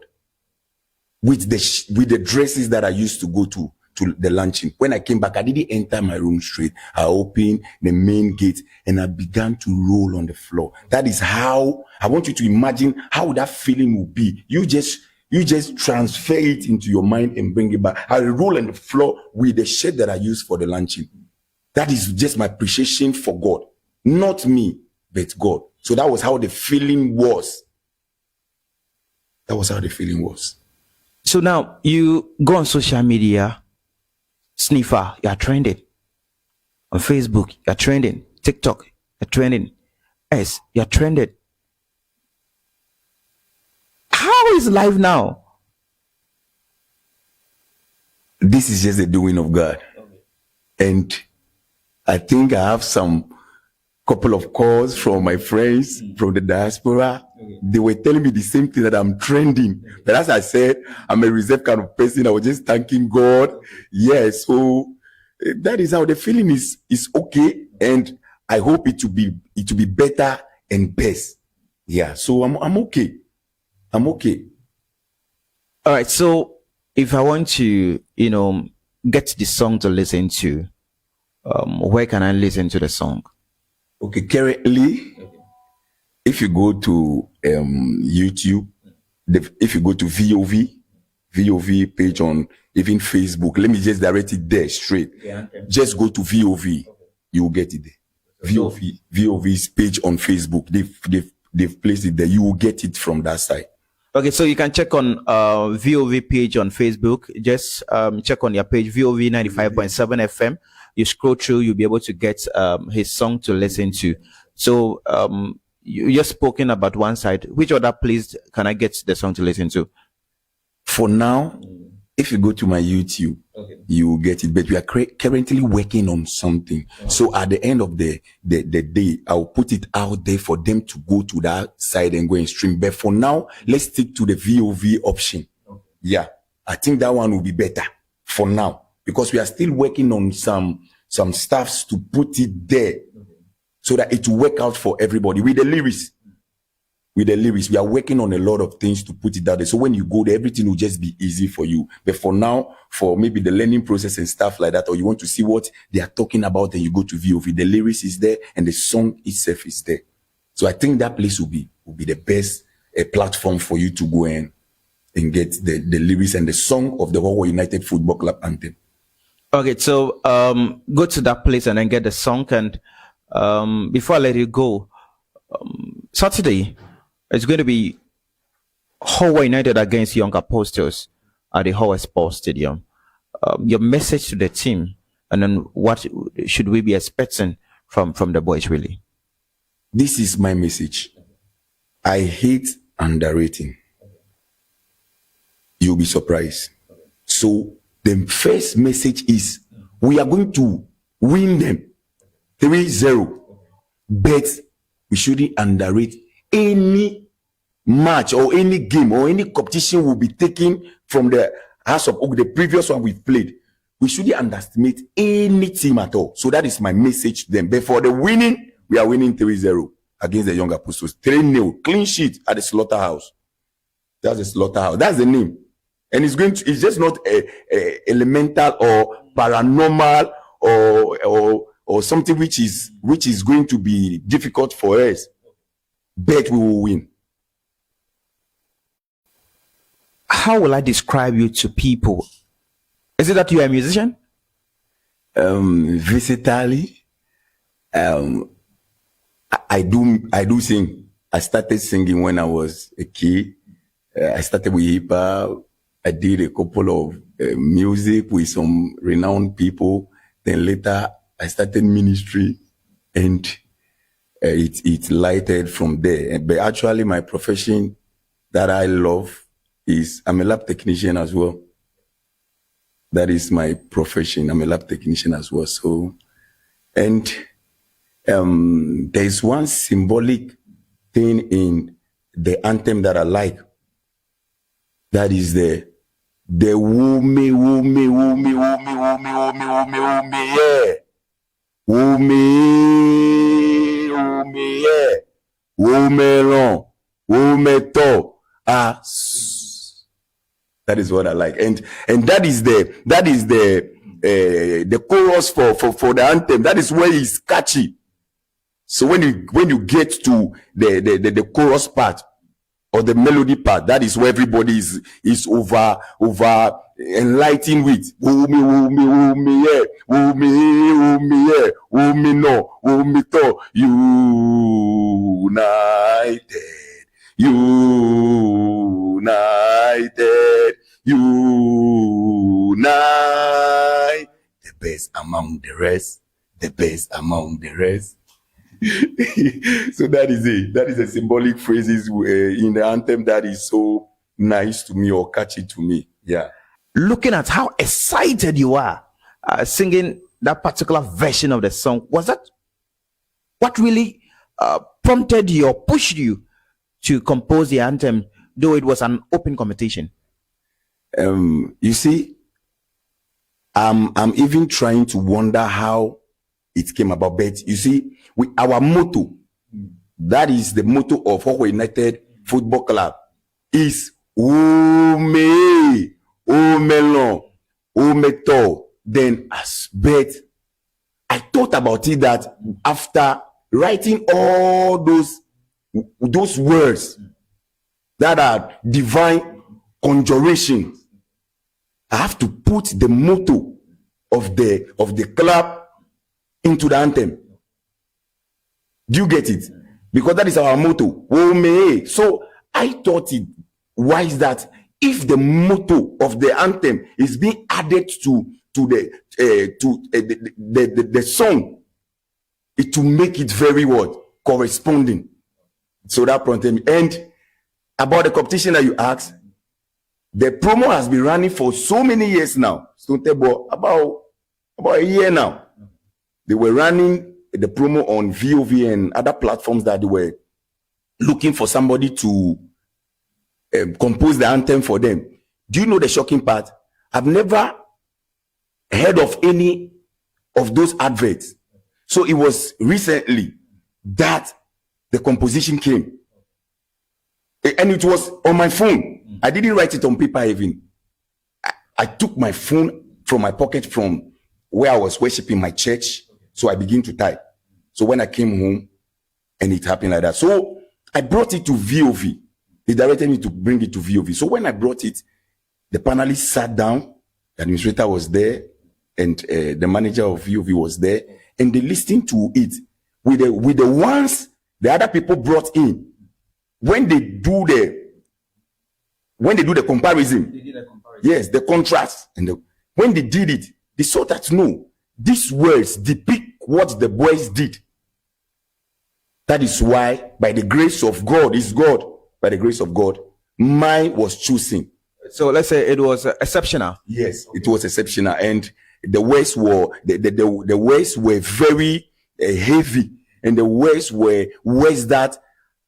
with the dresses that I used to go to the luncheon. When I came back, I didn't enter my room straight. I opened the main gate and I began to roll on the floor. That is how I want you to imagine how that feeling will be. You just transfer it into your mind and bring it back. I roll on the floor with the shirt that I used for the luncheon. That is just my appreciation for God. Not me, but God. So that was how the feeling was. That was how the feeling was. So now you go on social media, Sniffer, you are trending. On Facebook, you are trending. TikTok, you are trending. Yes, you are trending. How is life now? This is just the doing of God. Okay. And I think I have some couple of calls from my friends from the diaspora. They were telling me the same thing, that I'm trending. But as I said, I'm a reserved kind of person. I was just thanking God. Yes, so that is how the feeling is okay, and I hope it to be better and best. Yeah, so I'm okay. I'm okay. All right. So if I want to, get the song to listen to, where can I listen to the song? Okay, currently, if you go to YouTube, if you go to VOV page on even Facebook, let me just direct it there straight. Yeah, okay. Just go to VOV, you will get it there. VOV's page on Facebook, they've placed it there. You will get it from that side. Okay, so you can check on VOV page on Facebook. Just check on your page, VOV 95.7 FM. You scroll through, you'll be able to get his song to listen to. So you just spoken about one side. Which other place can I get the song to listen to? For now, if you go to my YouTube, you will get it. But we are currently working on something. So at the end of the day, I'll put it out there for them to go to that side and go and stream. But for now, let's stick to the VOV option. Yeah, I think that one will be better for now, because we are still working on some stuffs to put it there so that it will work out for everybody. With the lyrics, we are working on a lot of things to put it out there. So when you go there, everything will just be easy for you. But for now, for maybe the learning process and stuff like that, or you want to see what they are talking about, then you go to VOV. The lyrics is there and the song itself is there. So I think that place will be the best platform for you to go and get the lyrics and the song of the Hohoe United Football Club anthem. Okay, so go to that place and then get the song. And before I let you go, Saturday, it's going to be Hohoe United against Young Apostles at the Hohoe Sports Stadium. Your message to the team, and then what should we be expecting from the boys, really? This is my message. I hate underrating. You'll be surprised. So the first message is we are going to win them 3-0, but we shouldn't underrate any match or any game or any competition will be taken from the House of Oak, the previous one we've played. We shouldn't underestimate any team at all. So that is my message to them. But for the winning, we are winning 3-0 against the Young Apostles. 3-0, clean sheet at the Slaughterhouse. That's the Slaughterhouse. That's the name. And it's just not a elemental or paranormal or something which is going to be difficult for us. But we will win. How will I describe you to people? Is it that you are a musician? Versatile. I do sing. I started singing when I was a kid. I started with hip hop. I did a couple of music with some renowned people. Then later I started ministry, and it lighted from there. But actually, my profession that I love is I'm a lab technician as well. That is my profession. I'm a lab technician as well. So, and there's one symbolic thing in the anthem that I like. That is the woomy, yeah. Woomy, yeah. Woomelon, woometo, that is what I like, and that is the chorus for the anthem. That is where it's catchy. So when you get to the chorus part or the melody part, that is where everybody is over enlightened with woomy, yeah, woomy, yeah, woomy no, woomy to, unite, the best among the rest, the best among the rest. So that is it. That is a symbolic phrases in the anthem that is so nice to me or catchy to me. Yeah. Looking at how excited you are singing that particular version of the song, was that what really prompted you or pushed you to compose the anthem, though it was an open competition? You see, I'm even trying to wonder how it came about. But you see, our motto, that is the motto of Hohoe United Football Club, is Ome, Omelon, Ometo. Then as bet, I thought about it that after writing all those words that are divine conjuration, I have to put the motto of the club into the anthem. Do you get it? Because that is our motto. So I thought it wise that if the motto of the anthem is being added to the song, it will make it very corresponding. So that prompted me. And about the competition that you asked, the promo has been running for so many years now. About a year now. They were running the promo on VOV and other platforms that they were looking for somebody to compose the anthem for them. Do you know the shocking part? I've never heard of any of those adverts. So it was recently that the composition came. And it was on my phone. I didn't write it on paper even. I took my phone from my pocket from where I was worshiping my church. So I began to type. So when I came home, and it happened like that. So I brought it to VOV. He directed me to bring it to VOV. So when I brought it, the panelists sat down, the administrator was there, and the manager of VOV was there, and they listened to it with the ones the other people brought in. When they do the comparison, yes, the contrast, and when they did it, they saw that no, these words depict what the boys did. That is why, by the grace of God, is God. By the grace of God, mine was chosen. So let's say it was exceptional. Yes, it was exceptional, and the words were the words were very heavy, and the words were words that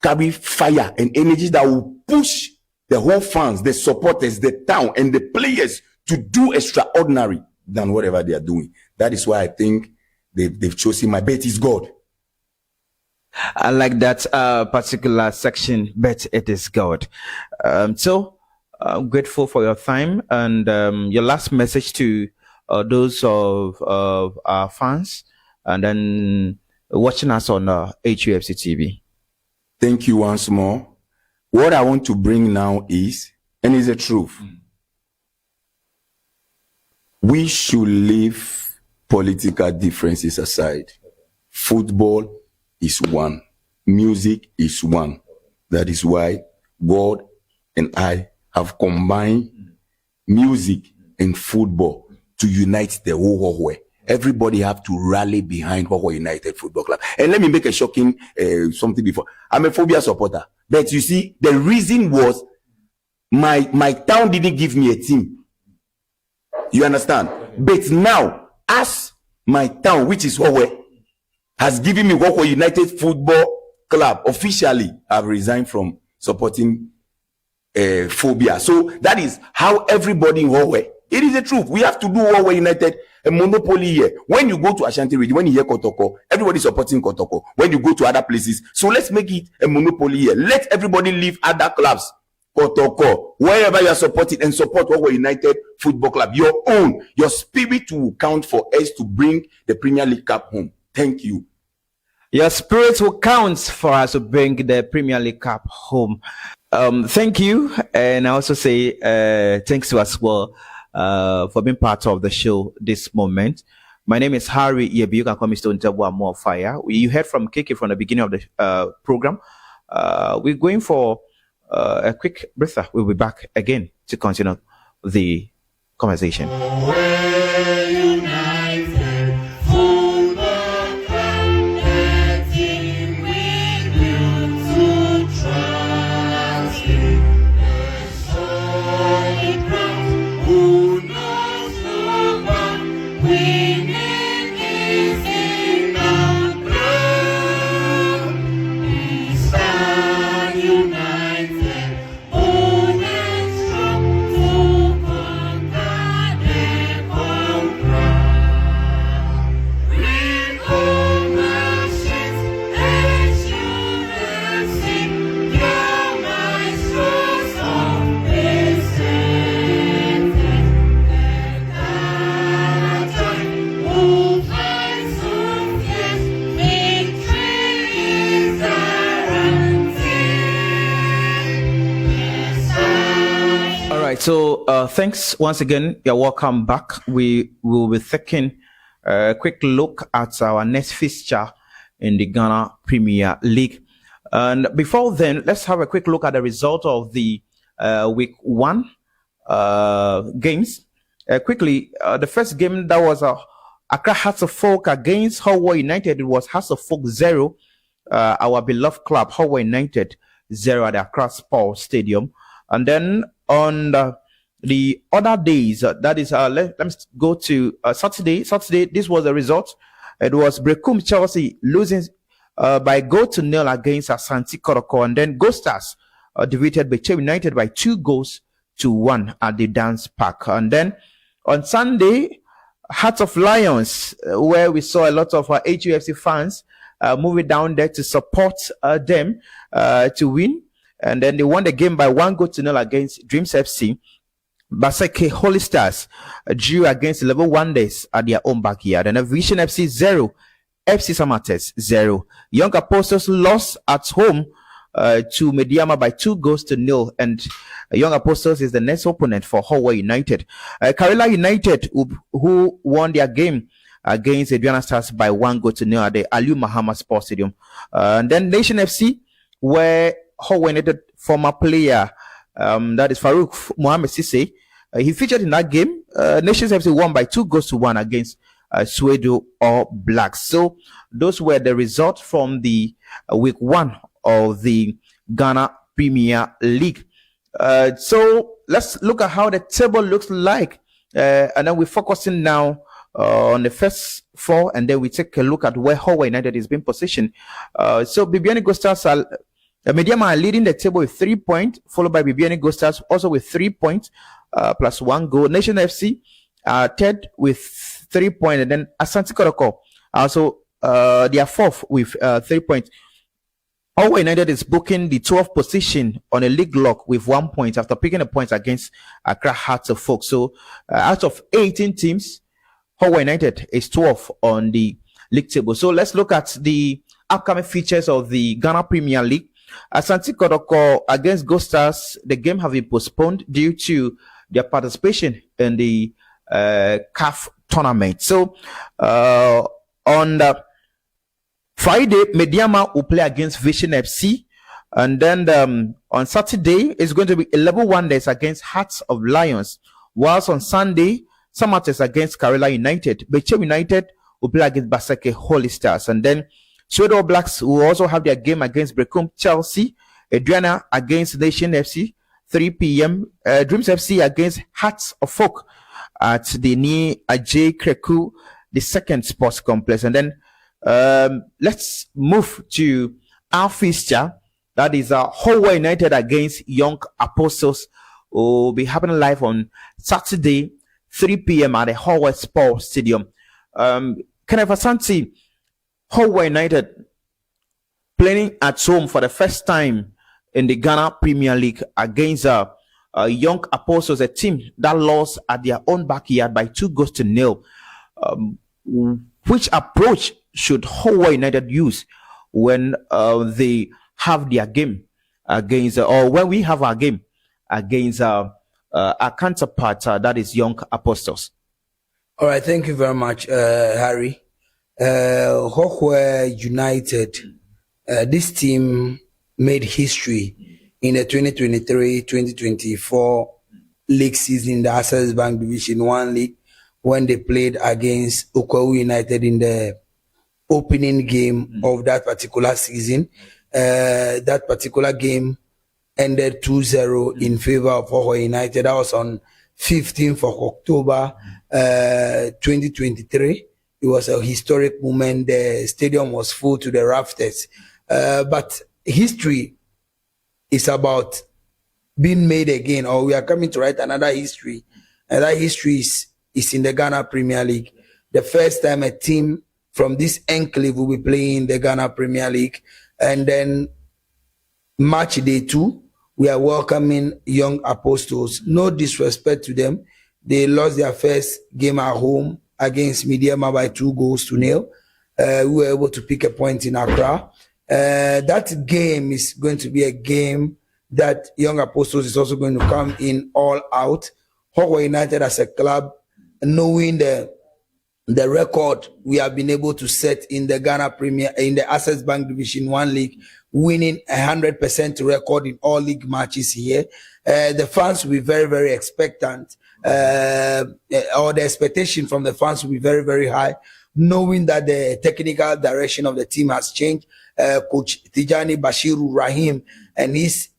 carry fire and energy that will push the whole fans, the supporters, the town, and the players to do extraordinary than whatever they are doing. That is why I think they've chosen my bet is God. I like that particular section, bet it is God. So I'm grateful for your time and your last message to those of our fans and then watching us on HUFC TV. Thank you once more. What I want to bring now is, and it's the truth, we should leave political differences aside. Football is one. Music is one. That is why God and I have combined music and football to unite the whole Hohoe. Everybody have to rally behind Hohoe United Football Club. And let me make a shocking something before. I'm a phobia supporter. But you see, the reason was my town didn't give me a team. You understand? But now, as my town, which is Hohoe, has given me Hohoe United Football Club, officially, I've resigned from supporting phobia. So that is how everybody in Hohoe, it is the truth. We have to do Hohoe United a monopoly here. When you go to Ashanti region, when you hear Kotoko, everybody supporting Kotoko. When you go to other places, so let's make it a monopoly here. Let everybody leave other clubs, Kotoko, wherever you are supporting, and support Hohoe United Football Club. Your own, your spirit will count for us to bring the Premier League Cup home. Thank you. Your spirit will count for us to bring the Premier League Cup home. Thank you, and I also say thanks to us for being part of the show this moment. My name is Harry Yebi. You can call me Stone Tabua More Fire. You heard from Kiki from the beginning of the program. We're going for a quick breather. We'll be back again to continue the conversation. Winning So thanks once again. You're welcome back. We will be taking a quick look at our next fixture in the Ghana Premier League. And before then, let's have a quick look at the result of the week 1 games. Quickly, the first game that was Accra Hearts of Folk against Hohoe United. It was Hearts of Folk 0. Our beloved club, Hohoe United 0 at the Accra Sports Stadium. And then on the other days, that is, let's go to Saturday. Saturday, this was the result. It was Brekum Chelsea losing by 0-0 against Asante Kotoko. And then Ghost Stars defeated Beche United by 2-1 at the Dance Park. And then on Sunday, Hearts of Lions, where we saw a lot of HUFC fans moving down there to support them to win. And then they won the game by 1-0 against Dreams FC. Baseke Holy Stars drew against Level Wonders at their own backyard. And Vision FC 0, FC Samates 0. Young Apostles lost at home to Mediama by 2-0. And Young Apostles is the next opponent for Hohoe United. Karela United, who won their game against Adriana Stars by 1-0 at the Aliu Mahama Sports Stadium. And then Nation FC, where Hohoe United former player, that is Farouk Mohamed Sisse, he featured in that game. Nations FC won by 2-1 against Suedo All Blacks. So those were the results from the week 1 of the Ghana Premier League. So let's look at how the table looks like. And then we're focusing now on the first 4, and then we take a look at where Hohoe United is being positioned. So Bibiani Ghost Stars are Mediama are leading the table with 3 points, followed by Bibiani Ghost Stars also with 3 points, plus 1 goal. Nation FC third with 3 points, and then Asante Kotoko also they are fourth with 3 points. Hohoe United is booking the 12th position on a league lock with 1 point after picking the points against Accra Hearts of Folk. So out of 18 teams, Hohoe United is 12th on the league table. So let's look at the upcoming features of the Ghana Premier League. Asante Kotoko against Ghost Stars, the game have been postponed due to their participation in the CAF tournament. So on the Friday, Mediama will play against Vision FC, and then on Saturday it's going to be 11 Wonders against Hearts of Lions, whilst on Sunday Samates against Karela United. Beche United will play against Baseke Holy Stars, and then Suedo Blacks will also have their game against Brekum Chelsea. Adriana against Nation FC 3 p.m. Dreams FC against Hearts of Folk at the Ni Ajay Kreku, the second sports complex. And then let's move to our fixture. That is Hohoe United against Young Apostles. Will be happening live on Saturday 3 p.m. at the Hohoe Sports Stadium. Kenneth Asante, Hohoe United playing at home for the first time in the Ghana Premier League against Young Apostles, a team that lost at their own backyard by 2-0. Which approach should Hohoe United use when they have their game against, or when we have our game against our counterpart, that is Young Apostles? All right, thank you very much, Harry. Hohoe United, this team made history in the 2023-2024 league season, the Access Bank Division 1 League, when they played against Hohoe United in the opening game of that particular season. That particular game ended 2-0 in favor of Hohoe United. That was on 15th of October 2023. It was a historic moment. The stadium was full to the rafters. But history is about being made again, or we are coming to write another history. And that history is in the Ghana Premier League. The first time a team from this enclave will be playing the Ghana Premier League. And then match day 2, we are welcoming Young Apostles. No disrespect to them. They lost their first game at home against Mediama by 2-0. We were able to pick a point in Accra. That game is going to be a game that Young Apostles is also going to come in all out. Hohoe United as a club, knowing the record we have been able to set in the Ghana Premier, in the Access Bank Division 1 League, winning 100% record in all league matches here. The fans will be very, very expectant, or the expectation from the fans will be very, very high, knowing that the technical direction of the team has changed. Coach Tijani Bashiru Rahim and his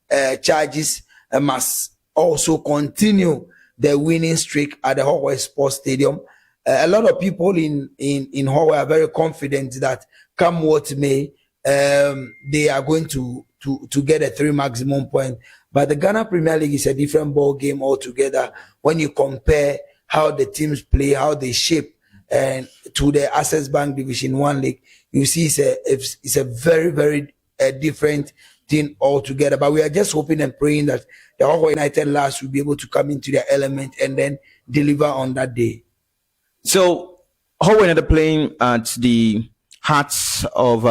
charges must also continue the winning streak at the Hohoe Sports Stadium. A lot of people in Hohoe are very confident that come what may, they are going to get a 3 maximum point. But the Ghana Premier League is a different ball game altogether when you compare how the teams play, how they shape, and to the Access Bank Division 1 League. You see, it's a very, very different thing altogether. But we are just hoping and praying that the Hohoe United lads will be able to come into their element and then deliver on that day. So, Hohoe United playing at the hearts of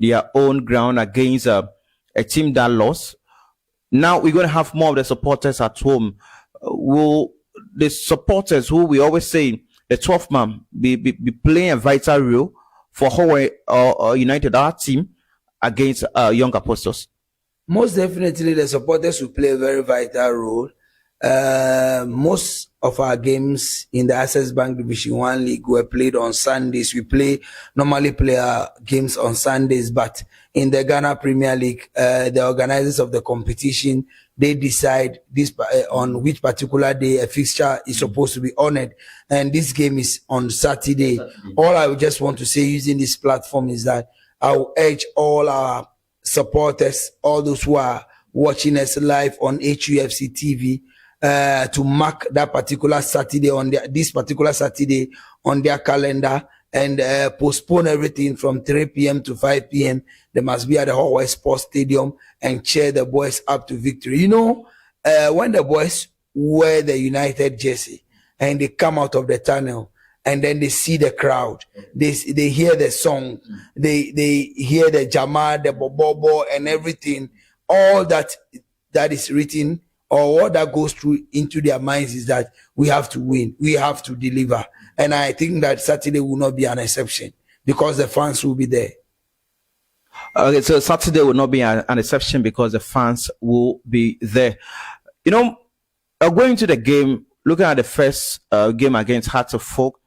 their own ground against a team that lost. Now we're going to have more of the supporters at home. Will the supporters, who we always say the 12th man, be playing a vital role for Hohoe United, our team, against Young Apostles? Most definitely, the supporters will play a very vital role. Most of our games in the Access Bank Division 1 League were played on Sundays. We normally play our games on Sundays, but in the Ghana Premier League, the organizers of the competition, they decide on which particular day a fixture is supposed to be honored. And this game is on Saturday. All I would just want to say using this platform is that I will urge all our supporters, all those who are watching us live on HUFC TV, to mark that particular Saturday this particular Saturday on their calendar and postpone everything from 3 p.m. to 5 p.m. They must be at the Hohoe Sports Stadium and cheer the boys up to victory. You know, when the boys wear the United jersey and they come out of the tunnel and then they see the crowd, they hear the song, they hear the jama, the bobobo and everything, all that is written or what that goes through into their minds is that we have to win, we have to deliver. And I think that Saturday will not be an exception because the fans will be there. Okay, so Saturday will not be an exception because the fans will be there. You know, going to the game, looking at the first game against Hearts of Folk,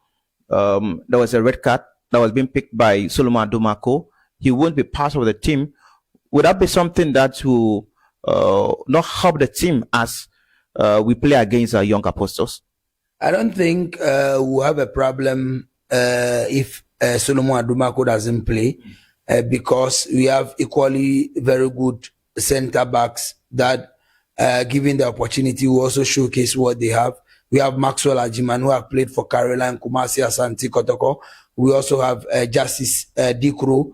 there was a red card that was being picked by Solomon Adumako. He won't be part of the team. Would that be something that will not help the team as we play against Young Apostles? I don't think we'll have a problem if Solomon Adumako doesn't play because we have equally very good center backs that given the opportunity will also showcase what they have. We have Maxwell Ajiman, who have played for Caroline, Kumasi, Asante Kotoko. We also have Justice Dikro,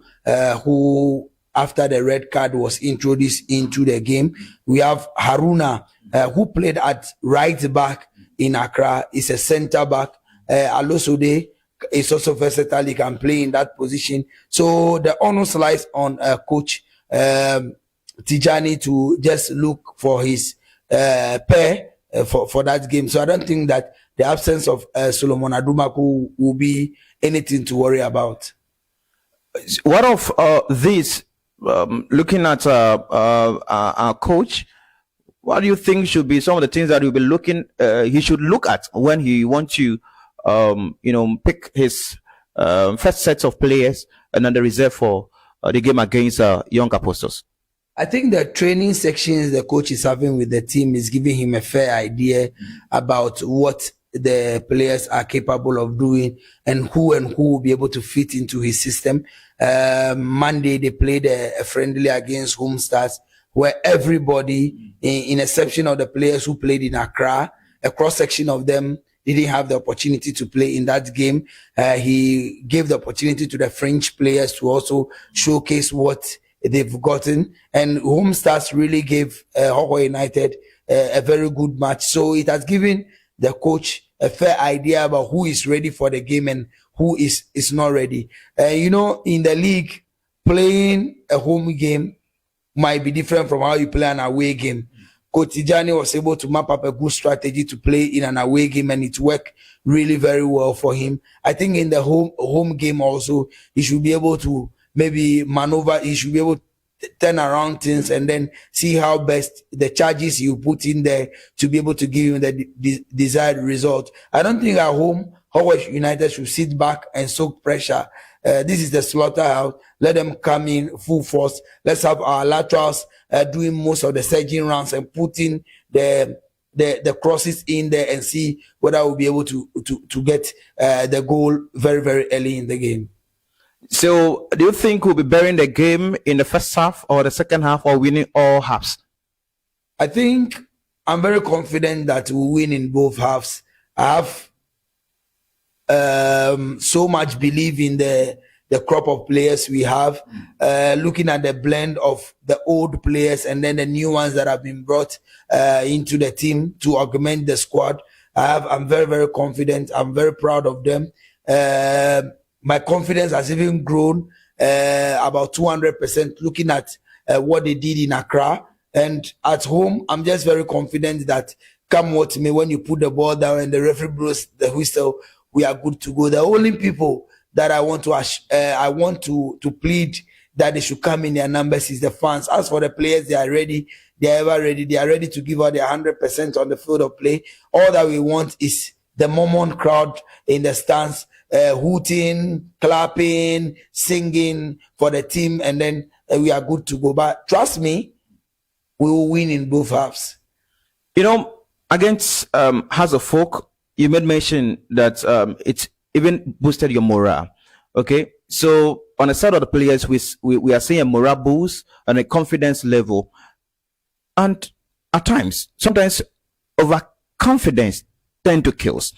who after the red card was introduced into the game. We have Haruna, who played at right back in Accra, is a center back. Alosode is also versatile, he can play in that position. So the honors lies on Coach Tijani to just look for his pair for that game. So I don't think that the absence of Solomon Adumaku will be anything to worry about. What of this? Looking at our coach, what do you think should be some of the things that he should look at when he wants to, pick his first set of players and then the reserve for the game against Young Apostles? I think the training sections the coach is having with the team is giving him a fair idea about what the players are capable of doing and who will be able to fit into his system. Monday, they played a friendly against Home Stars where everybody, in exception of the players who played in Accra, a cross-section of them didn't have the opportunity to play in that game. He gave the opportunity to the French players to also showcase what they've gotten. And Home Stars really gave Hohoe United a very good match. So it has given the coach a fair idea about who is ready for the game and who is not ready. In the league, playing a home game, might be different from how you play an away game. Coach Tijani was able to map up a good strategy to play in an away game, and it worked really very well for him. I think in the home game also, he should be able to maybe maneuver, he should be able to turn around things and then see how best the charges you put in there to be able to give him the desired result. I don't think at home, Hohoe United should sit back and soak pressure. This is the slaughterhouse. Let them come in full force. Let's have our laterals doing most of the surging rounds and putting the crosses in there and see whether we'll be able to get the goal very, very early in the game. So, do you think we'll be burying the game in the first half or the second half, or winning all halves? I think I'm very confident that we'll win in both halves. I have so much belief in the crop of players we have, looking at the blend of the old players and then the new ones that have been brought into the team to augment the squad. I'm very, very confident. I'm very proud of them. My confidence has even grown about 200% looking at what they did in Accra. And at home, I'm just very confident that come what may, when you put the ball down and the referee blows the whistle, we are good to go. The only people that I want to plead that they should come in their numbers is the fans. As for the players, they are ready. They are ever ready. They are ready to give out their 100% on the field of play. All that we want is the Mormon crowd in the stands, hooting, clapping, singing for the team, and then we are good to go. But trust me, we will win in both halves. You know, against House of Folk, you made mention that it's even boosted your morale. Okay, so on the side of the players, we are seeing a morale boost and a confidence level, and at times, sometimes overconfidence tend to kills.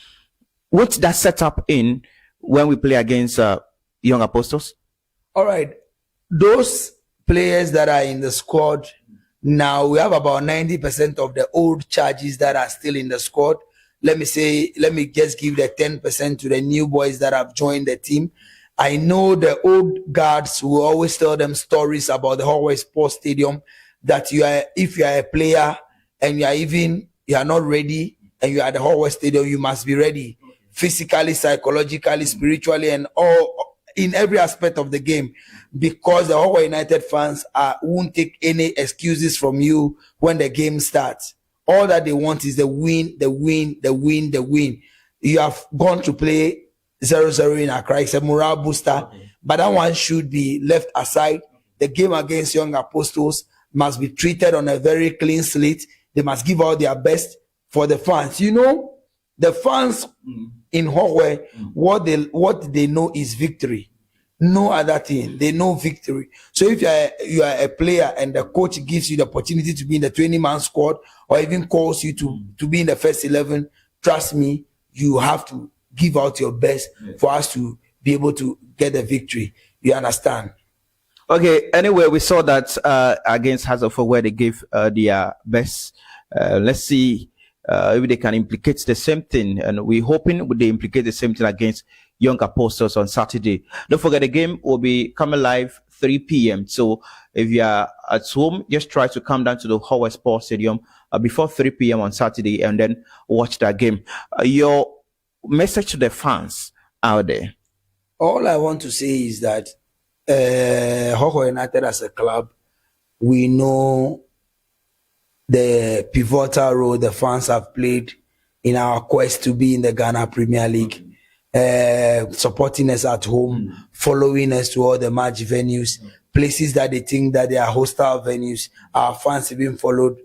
What's that set up in when we play against Young Apostles? All right, those players that are in the squad now, we have about 90% of the old charges that are still in the squad. Let me just give the 10% to the new boys that have joined the team. I know the old guards will always tell them stories about the Hohoe Sports Stadium, that if you are a player and you are not ready and you are at the Hohoe Stadium, you must be ready physically, psychologically, spiritually, and all in every aspect of the game, because the Hohoe United fans won't take any excuses from you when the game starts. All that they want is the win, the win, the win, the win. You have gone to play 0-0 in Accra. It's a morale booster, but that one should be left aside. The game against Young Apostles must be treated on a very clean slate. They must give out their best for the fans. You know, the fans in Hohoe, what they know is victory. No other thing. They know victory. So if you are a player and the coach gives you the opportunity to be in the 20-man squad or even calls you to be in the first 11, trust me, you have to give out your best for us to be able to get the victory. You understand? Okay. Anyway, we saw that against Hazelford where they gave their best. Let's see if they can implicate the same thing, and we're hoping they implicate the same thing against Young Apostles on Saturday. Don't forget, the game will be coming live 3 p.m. So if you are at home, just try to come down to the Hohoe Sports Stadium before 3 p.m. on Saturday and then watch that game. Your message to the fans out there? All I want to say is that Hohoe United as a club, we know the pivotal role the fans have played in our quest to be in the Ghana Premier League. Supporting us at home, following us to all the match venues, places that they think that they are hostile venues. Our fans have been followed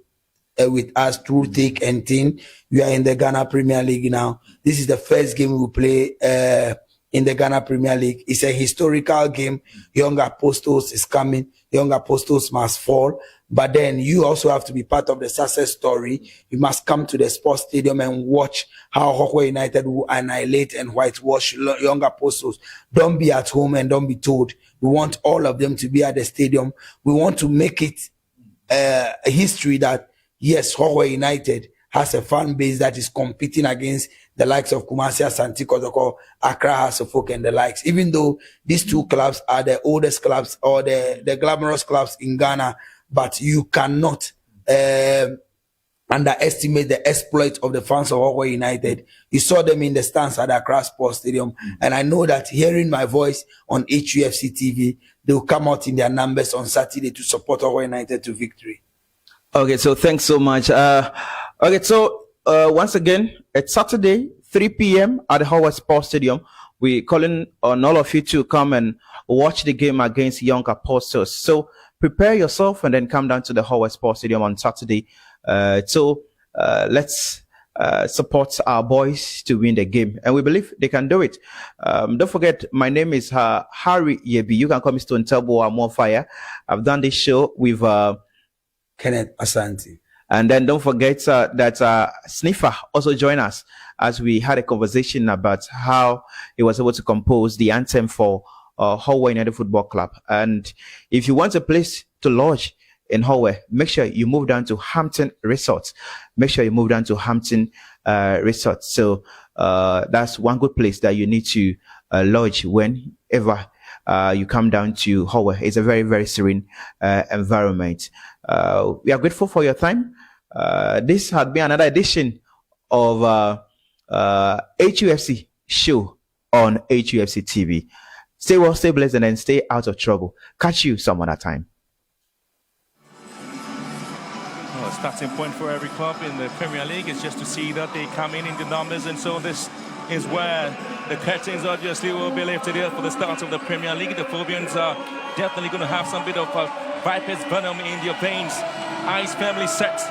with us through thick and thin. We are in the Ghana Premier League now. This is the first game we play in the Ghana Premier League. It's a historical game. Young Apostles is coming. Young Apostles must fall. But then you also have to be part of the success story. You must come to the sports stadium and watch how Hohoe United will annihilate and whitewash Young Apostles. Don't be at home and don't be told. We want all of them to be at the stadium. We want to make it a history that, yes, Hohoe United has a fan base that is competing against the likes of Kumasi, Asante Kotoko, Accra, House of Folk, and the likes. Even though these two clubs are the oldest clubs or the glamorous clubs in Ghana, but you cannot underestimate the exploit of the fans of Hohoe United. You saw them in the stands at Accra Sports Stadium, and I know that hearing my voice on HUFC TV, they will come out in their numbers on Saturday to support Hohoe United to victory. Okay, so thanks so much. Okay, so once again, it's Saturday, 3 p.m. at the Hohoe Sports Stadium. We're calling on all of you to come and watch the game against Young Apostles. So prepare yourself and then come down to the Hohoe Sports Stadium on Saturday. Let's support our boys to win the game, and we believe they can do it. Don't forget, my name is Harry Yebi. You can call me Stone Turbo or More Fire. I've done this show with Kenneth Asante. And then don't forget that Sniffer also joined us as we had a conversation about how he was able to compose the anthem for Hohoe United Football Club. And if you want a place to lodge in Hohoe, make sure you move down to Hampton Resort. Make sure you move down to Hampton Resort. So that's one good place that you need to lodge whenever you come down to Hohoe. It's a very, very serene environment. We are grateful for your time. This had been another edition of HUFC show on HUFC TV. Stay well, stay blessed, and then stay out of trouble. Catch you some other time. Well, starting point for every club in the Premier League is just to see that they come in the numbers, and so this is where the curtains obviously will be lifted here for the start of the Premier League. The Phobians are definitely going to have some bit of Viper's venom in their veins. Eyes firmly set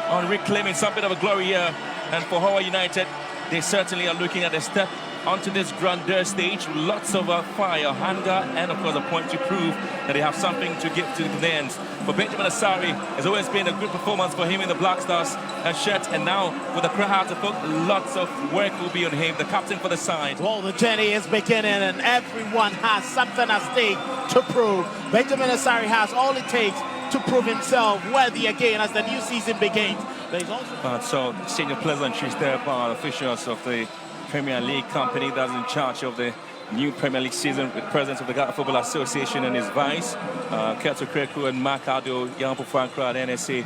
on reclaiming some bit of a glory here. And for Hohoe United, they certainly are looking at a step onto this grandeur stage with lots of fire, anger, and of course a point to prove that they have something to give to the Ghanaians. For Benjamin Asari, it's always been a good performance for him in the Black Stars shirt, and now with the crowd to put, lots of work will be on him, the captain for the side. Well, the journey is beginning and everyone has something at stake to prove. Benjamin Asari has all it takes to prove himself worthy again as the new season begins. There's also so senior pleasantries there by officials of the Premier League company that's in charge of the new Premier League season, with president of the Ghana Football Association and his vice, Keto Kreku and Mark Ado, Yampo Frankra, the NSA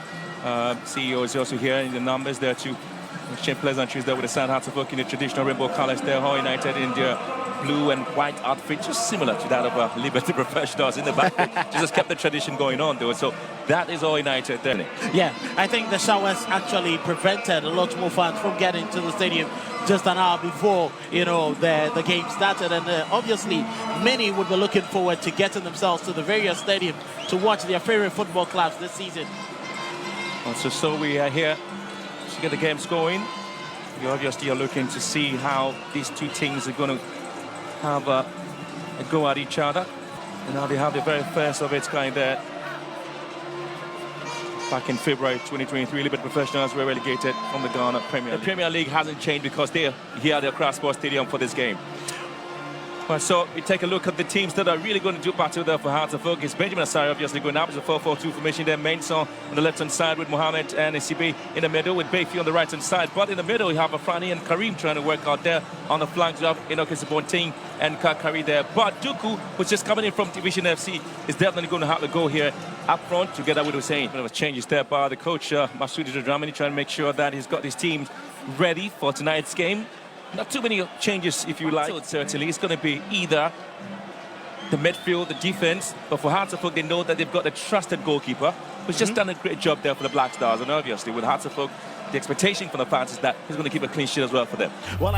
CEO is also here in the numbers there too. Exchange pleasantries there with the San Hatterfolk in the traditional rainbow colors there. Hohoe United in their blue and white outfit, just similar to that of Liberty Professionals in the back. Just kept the tradition going on though. So that is Hohoe United there. Yeah, I think the showers actually prevented a lot more fans from getting to the stadium just an hour before, you know, the game started. And obviously, many would be looking forward to getting themselves to the various stadiums to watch their favorite football clubs this season. So we are here to get the games going. We obviously are looking to see how these two teams are going to have a go at each other. And now they have the very first of its kind there. Back in February 2023, Liberty Professionals were relegated from the Ghana Premier League. The Premier League hasn't changed because they're here at the Accra Sports Stadium for this game. Well, so we take a look at the teams that are really going to do battle there for Hatterfolk. It's Benjamin Asari obviously going up. It's a 4-4-2 formation there. Mensah on the left-hand side with Mohamed and Sibi in the middle with Bayfi on the right-hand side. But in the middle, you have Afrani and Karim trying to work out there. On the flanks, you have Enoke Sibonting and Kakari there. But Duku, who's just coming in from Division FC, is definitely going to have to go here up front together with Hussein. There was changes there by the coach, Masudi Dramani, trying to make sure that he's got his team ready for tonight's game. Not too many changes, if you like. So certainly, it's going to be either the midfield, the defense. But for Hatterfolk, they know that they've got a trusted goalkeeper who's just done a great job there for the Black Stars. And obviously, with Hatterfolk, the expectation from the fans is that he's going to keep a clean sheet as well for them. Well,